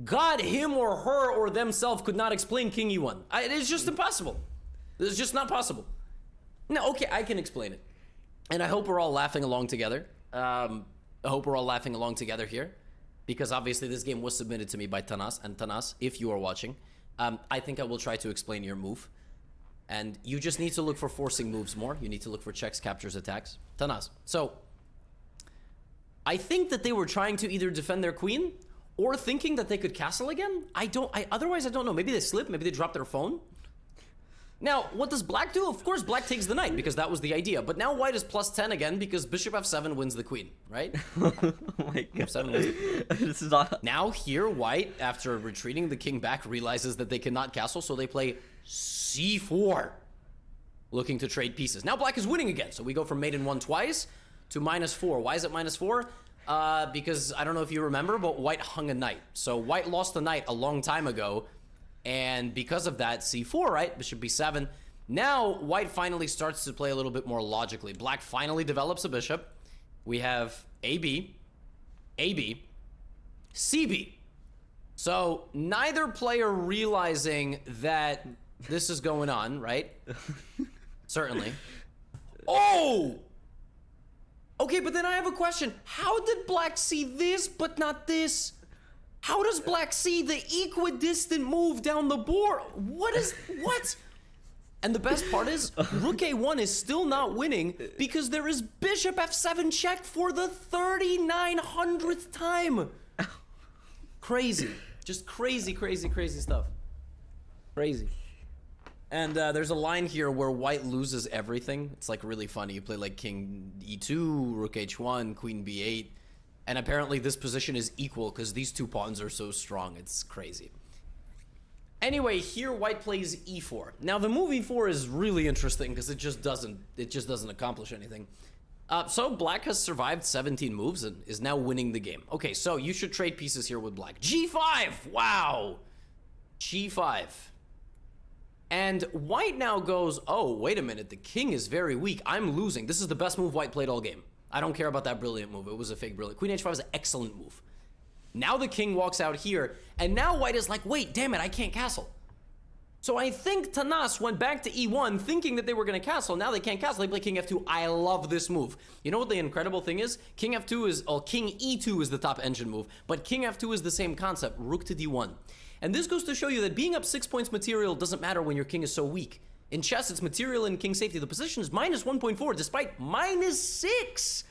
Speaker 2: God, him or her or themselves could not explain King e1. It is just impossible. It's just not possible. No, okay, I can explain it. And I hope we're all laughing along together. I hope we're all laughing along together here. Because obviously this game was submitted to me by Tanas. And Tanas, if you are watching, I think I will try to explain your move. And you just need to look for forcing moves more. You need to look for checks, captures, attacks. Tanas. So, I think that they were trying to either defend their queen or thinking that they could castle again. Otherwise, I don't know. Maybe they slipped. Maybe they dropped their phone. Now, what does black do? Of course, black takes the knight because that was the idea. But now white is plus 10 again because bishop f7 wins the queen, right?
Speaker 1: Oh my god.
Speaker 2: F7 wins the...
Speaker 1: This is not...
Speaker 2: Now here, white, after retreating the king back, realizes that they cannot castle, so they play c4, looking to trade pieces. Now black is winning again, so we go from mate in 1 twice to -4. Why is it -4? Because I don't know if you remember, but white hung a knight. So white lost the knight a long time ago. And because of that, c4, right? Bishop b7. Now, white finally starts to play a little bit more logically. Black finally develops a bishop. We have AB, AB, CB. So, neither player realizing that this is going on, right? Certainly. Oh! Okay, but then I have a question. How did black see this, but not this? How does black see the equidistant move down the board? What? And the best part is, rook a1 is still not winning because there is bishop f7 checked for the 3900th time. Crazy. Just crazy, crazy, crazy stuff. Crazy. And there's a line here where white loses everything. It's like really funny. You play like king e2, rook h1, queen b8. And apparently this position is equal because these two pawns are so strong. It's crazy. Anyway, here white plays e4. Now the move e4 is really interesting because it just doesn't accomplish anything. So black has survived 17 moves and is now winning the game. Okay, so you should trade pieces here with black. g5. Wow. g5. And white now goes, oh, wait a minute. The king is very weak. I'm losing. This is the best move white played all game. I don't care about that brilliant move. It was a fake brilliant. Queen h5 is an excellent move. Now the king walks out here, and now white is like, wait, damn it, I can't castle. So I think Tanas went back to e1 thinking that they were going to castle. Now they can't castle. They play king f2. I love this move. You know what the incredible thing is? King f2 is, or king e2 is the top engine move, but king f2 is the same concept, rook to d1. And this goes to show you that being up 6 points material doesn't matter when your king is so weak. In chess, it's material and king safety. The position is minus 1.4, despite minus 6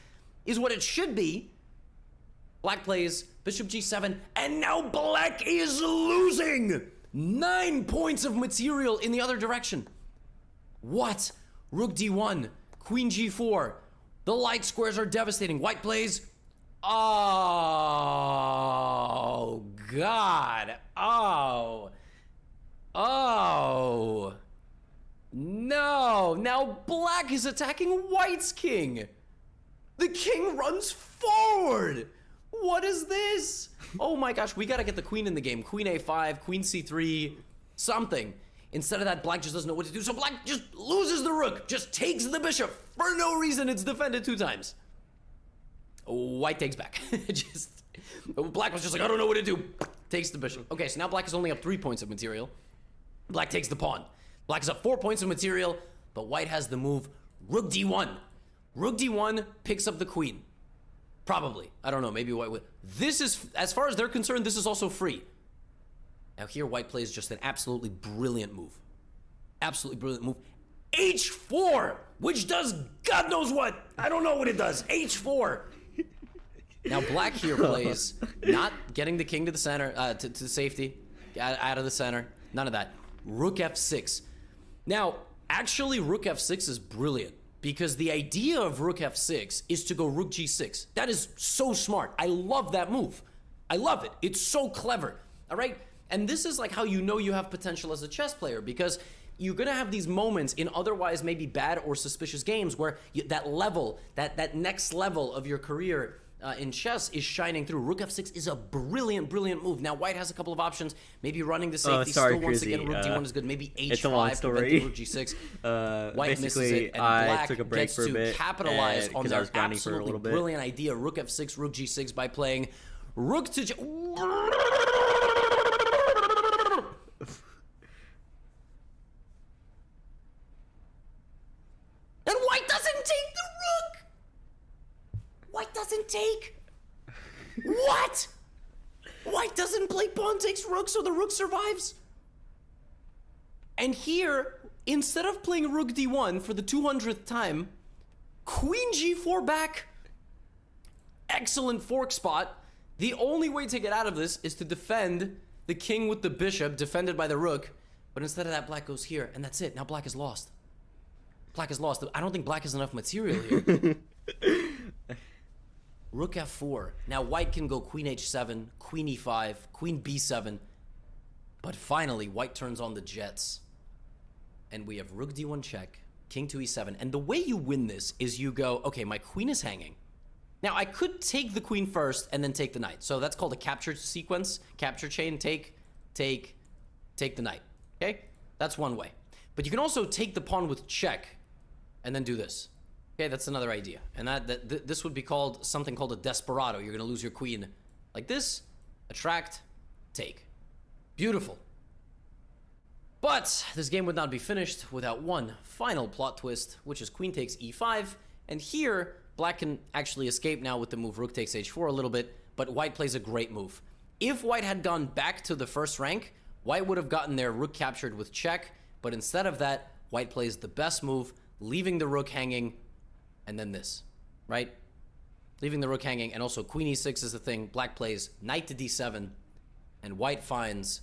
Speaker 2: is what it should be. Black plays bishop g7, and now black is losing 9 points of material in the other direction. What? Rook d1, queen g4. The light squares are devastating. White plays. Oh, God. Oh. Oh. No. Now black is attacking white's king. The king runs forward. What is this? Oh my gosh, we gotta get the queen in the game. Queen a5, queen c3, something. Instead of that, black just doesn't know what to do, so black just loses the rook, just takes the bishop. For no reason, it's defended 2 times. White takes back. Black was just like, I don't know what to do. Takes the bishop. Okay, so now black is only up 3 points of material. Black takes the pawn. Black is up 4 points of material, but white has the move rook d1. Rook d1 picks up the queen. Probably. I don't know. Maybe white would. This is, as far as they're concerned, this is also free. Now here, white plays just an absolutely brilliant move. Absolutely brilliant move. H4, which does God knows what. I don't know what it does. H4. Now black here plays not getting the king to the center, to safety, out of the center. None of that. Rook f6. Now, actually, rook f6 is brilliant. Because the idea of rook f6 is to go rook g6. That is so smart. I love that move. I love it. It's so clever. All right? And this is like how you know you have potential as a chess player, because you're going to have these moments in otherwise maybe bad or suspicious games where that level, that next level of your career in chess is shining through. Rook f6 is a brilliant, brilliant move. Now white has a couple of options. Maybe running the safety. Still once again, rook d1 is good. Maybe h5.
Speaker 3: It's a long story.
Speaker 2: Rook g6. White misses it, and
Speaker 3: I
Speaker 2: black
Speaker 3: took a break
Speaker 2: gets
Speaker 3: for a
Speaker 2: to
Speaker 3: bit
Speaker 2: capitalize on
Speaker 3: because I
Speaker 2: their
Speaker 3: was grinding for a
Speaker 2: absolutely
Speaker 3: little bit.
Speaker 2: brilliant idea. Rook f6, rook g6 by playing rook to and white doesn't take the rook. White doesn't take. What? White doesn't play pawn takes rook, so the rook survives. And here, instead of playing rook d1 for the 200th time, queen g4 back. Excellent fork spot. The only way to get out of this is to defend the king with the bishop, defended by the rook. But instead of that, black goes here, and that's it. Now black is lost. Black is lost. I don't think black has enough material here. Rook f4. Now white can go queen h7, queen e5, queen b7. But finally, white turns on the jets. And we have rook d1 check, king to e7. And the way you win this is you go, okay, my queen is hanging. Now, I could take the queen first and then take the knight. So that's called a capture sequence, capture chain, take the knight. Okay? That's one way. But you can also take the pawn with check and then do this. Okay, that's another idea. And this would be called something called a desperado. You're going to lose your queen like this, attract, take. Beautiful. But this game would not be finished without one final plot twist, which is queen takes e5. And here, black can actually escape now with the move rook takes h4 a little bit, but white plays a great move. If white had gone back to the first rank, white would have gotten their rook captured with check, but instead of that, white plays the best move, leaving the rook hanging, and then this, right? Leaving the rook hanging, and also queen e6 is the thing. Black plays knight to d7, and white finds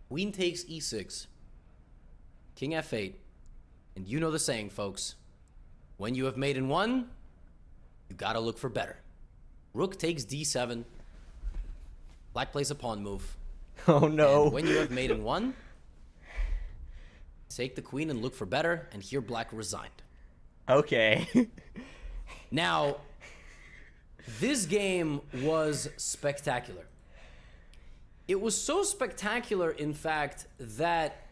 Speaker 2: queen takes e6, king f8, and you know the saying, folks. When you have mate in one, you gotta look for better. Rook takes d7. Black plays a pawn move.
Speaker 3: Oh no.
Speaker 2: And when you have mate in one, take the queen and look for better, and here black resigned.
Speaker 3: Okay.
Speaker 2: Now, this game was spectacular. It was so spectacular, in fact, that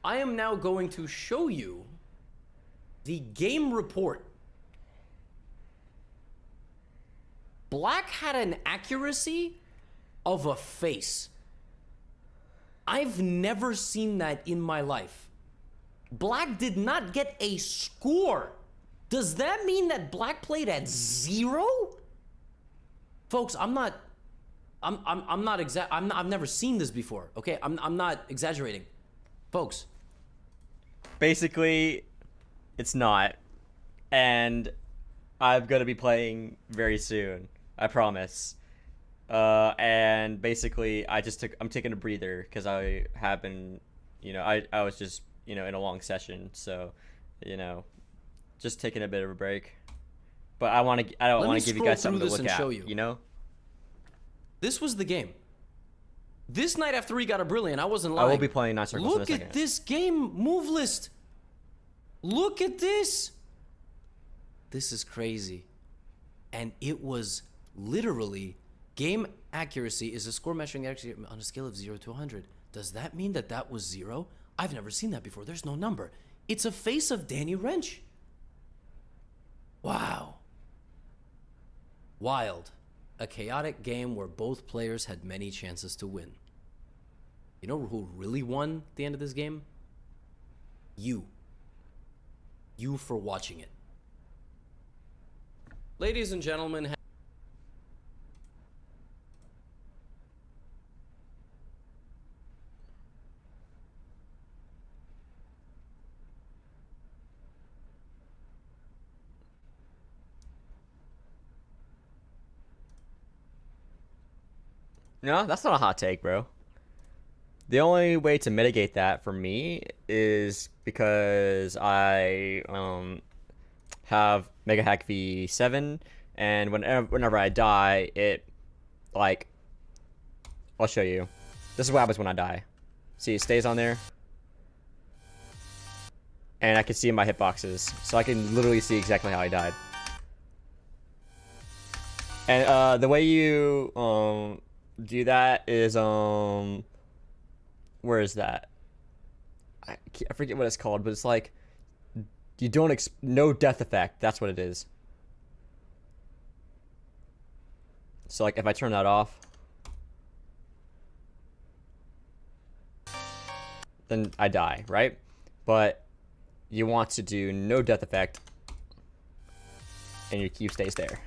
Speaker 2: I am now going to show you the game report Black had an accuracy of a face. I've never seen that in my life. Black did not get a score. Does that mean that Black played at 0? Folks, I've never seen this before. Okay, I'm not exaggerating. Folks,
Speaker 3: Basically, it's not. And I'm gonna be playing very soon. I promise. And basically, I'm taking a breather because I have been, I was just, in a long session, so, just taking a bit of a break. But I want to give you guys something to look at,
Speaker 2: show you. This was the game. This Knight F3 got a brilliant. I wasn't lying.
Speaker 3: I will be playing 9 circles in a
Speaker 2: Look
Speaker 3: second.
Speaker 2: at this game move list. Look at this. This is crazy. And it was literally game accuracy is a score measuring accuracy on a scale of 0 to 100. Does that mean that that was 0? I've never seen that before. There's no number. It's a face of Danny Wrench. Wow. Wild. A chaotic game where both players had many chances to win. You know who really won at the end of this game? You. You for watching it. Ladies and gentlemen,
Speaker 3: No, that's not a hot take, bro. The only way to mitigate that for me is because I have Mega Hack V7, and whenever I die, I'll show you. This is what happens when I die. See, it stays on there, and I can see my hitboxes, so I can literally see exactly how I died. And the way you do that is where is that? I forget what it's called, but it's like you don't no death effect. That's what it is. So like if I turn that off, then I die, right? But you want to do no death effect, and your cube stays there.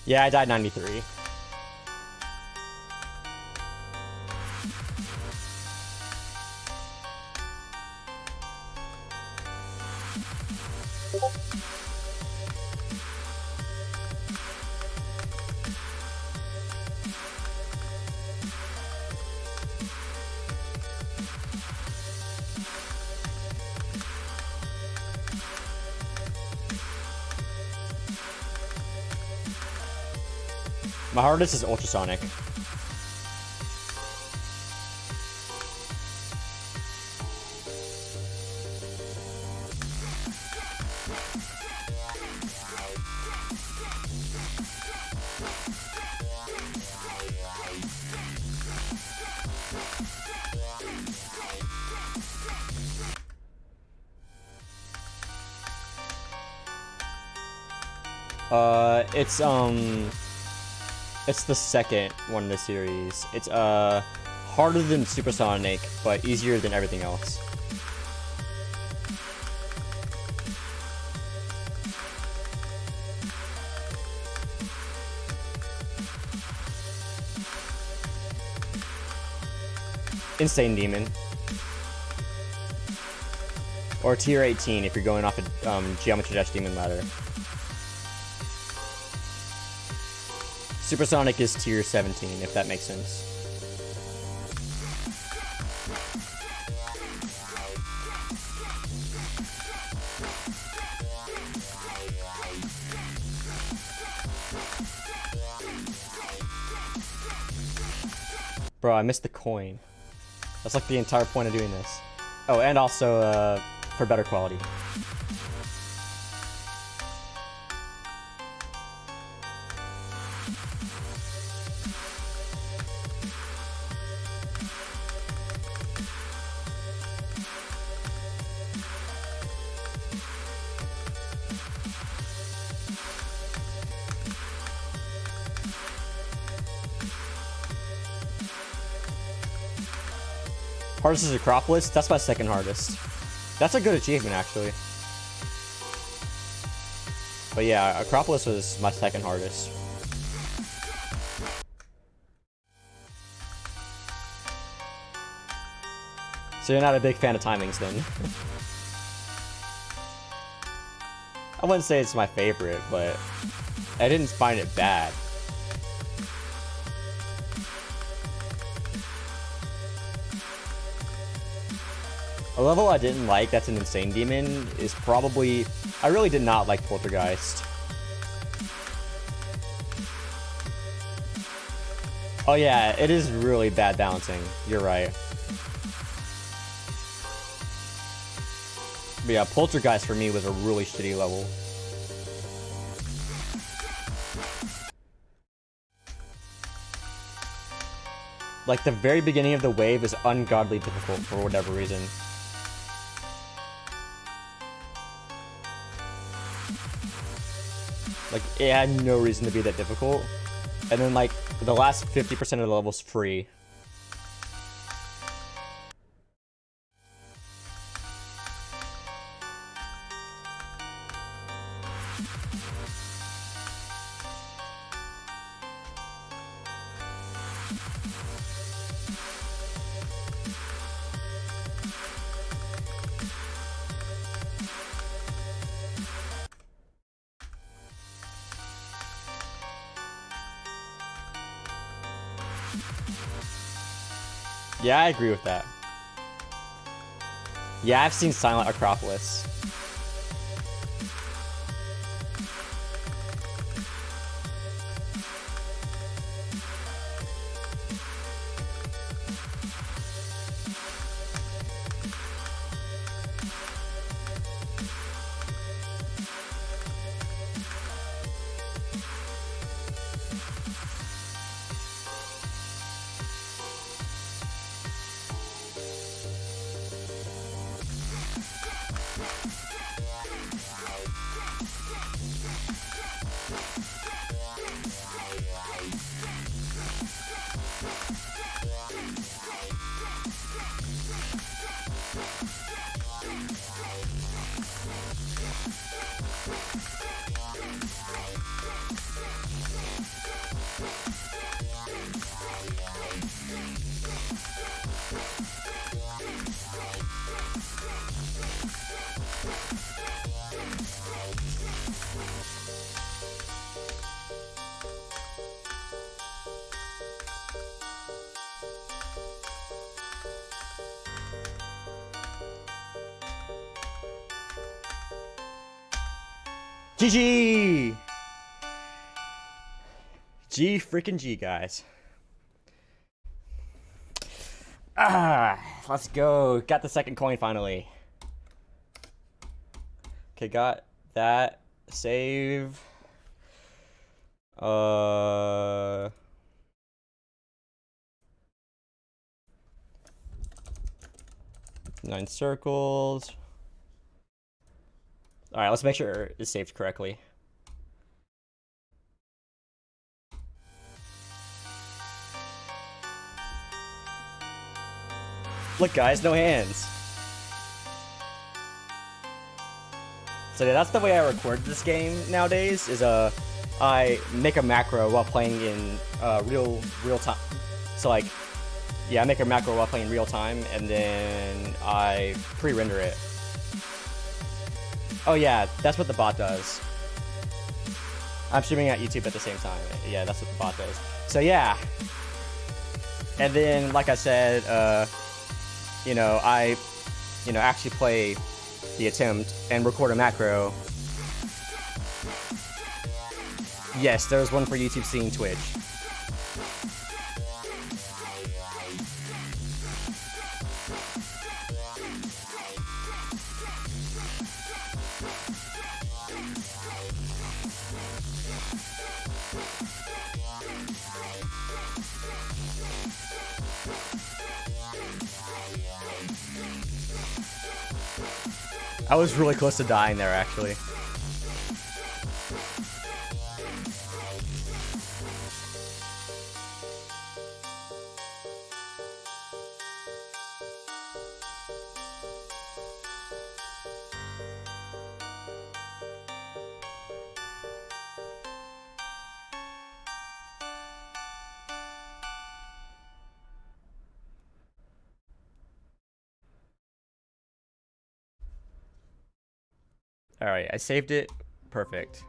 Speaker 3: Yeah, I died 93. My hardest is ultrasonic. It's the second one in the series. It's
Speaker 1: harder than Supersonic, but easier than everything else. Insane Demon. Or tier 18 if you're going off a Geometry Dash Demon ladder. Supersonic is tier 17, if that makes sense. Bro, I missed the coin. That's like the entire point of doing this. Oh, and also, for better quality. Hardest is Acropolis. That's my second hardest. That's a good achievement, actually. But yeah, Acropolis was my second hardest. So you're not a big fan of timings, then? I wouldn't say it's my favorite, but I didn't find it bad. A level I didn't like that's an Insane Demon is probably... I really did not like Poltergeist. Oh yeah, it is really bad balancing. You're right. But yeah, Poltergeist for me was a really shitty level. Like, the very beginning of the wave is ungodly difficult for whatever reason. Like, it had no reason to be that difficult. And then, like, the last 50% of the level's free. Yeah, I agree with that. Yeah, I've seen Silent Acropolis. GG! G freaking G, guys. Let's go. Got the second coin finally. Okay, got that. Save. 9 circles. Alright, let's make sure it's saved correctly. Look, guys, no hands. So yeah, that's the way I record this game nowadays. Is I make a macro while playing in real time. So like, yeah, I make a macro while playing real time, and then I pre-render it. Oh yeah, that's what the bot does. I'm streaming at YouTube at the same time. Yeah, that's what the bot does. So yeah. And then, like I said, I actually play the attempt and record a macro. Yes, there's one for YouTube seeing Twitch. I was really close to dying there, actually. Alright, I saved it. Perfect.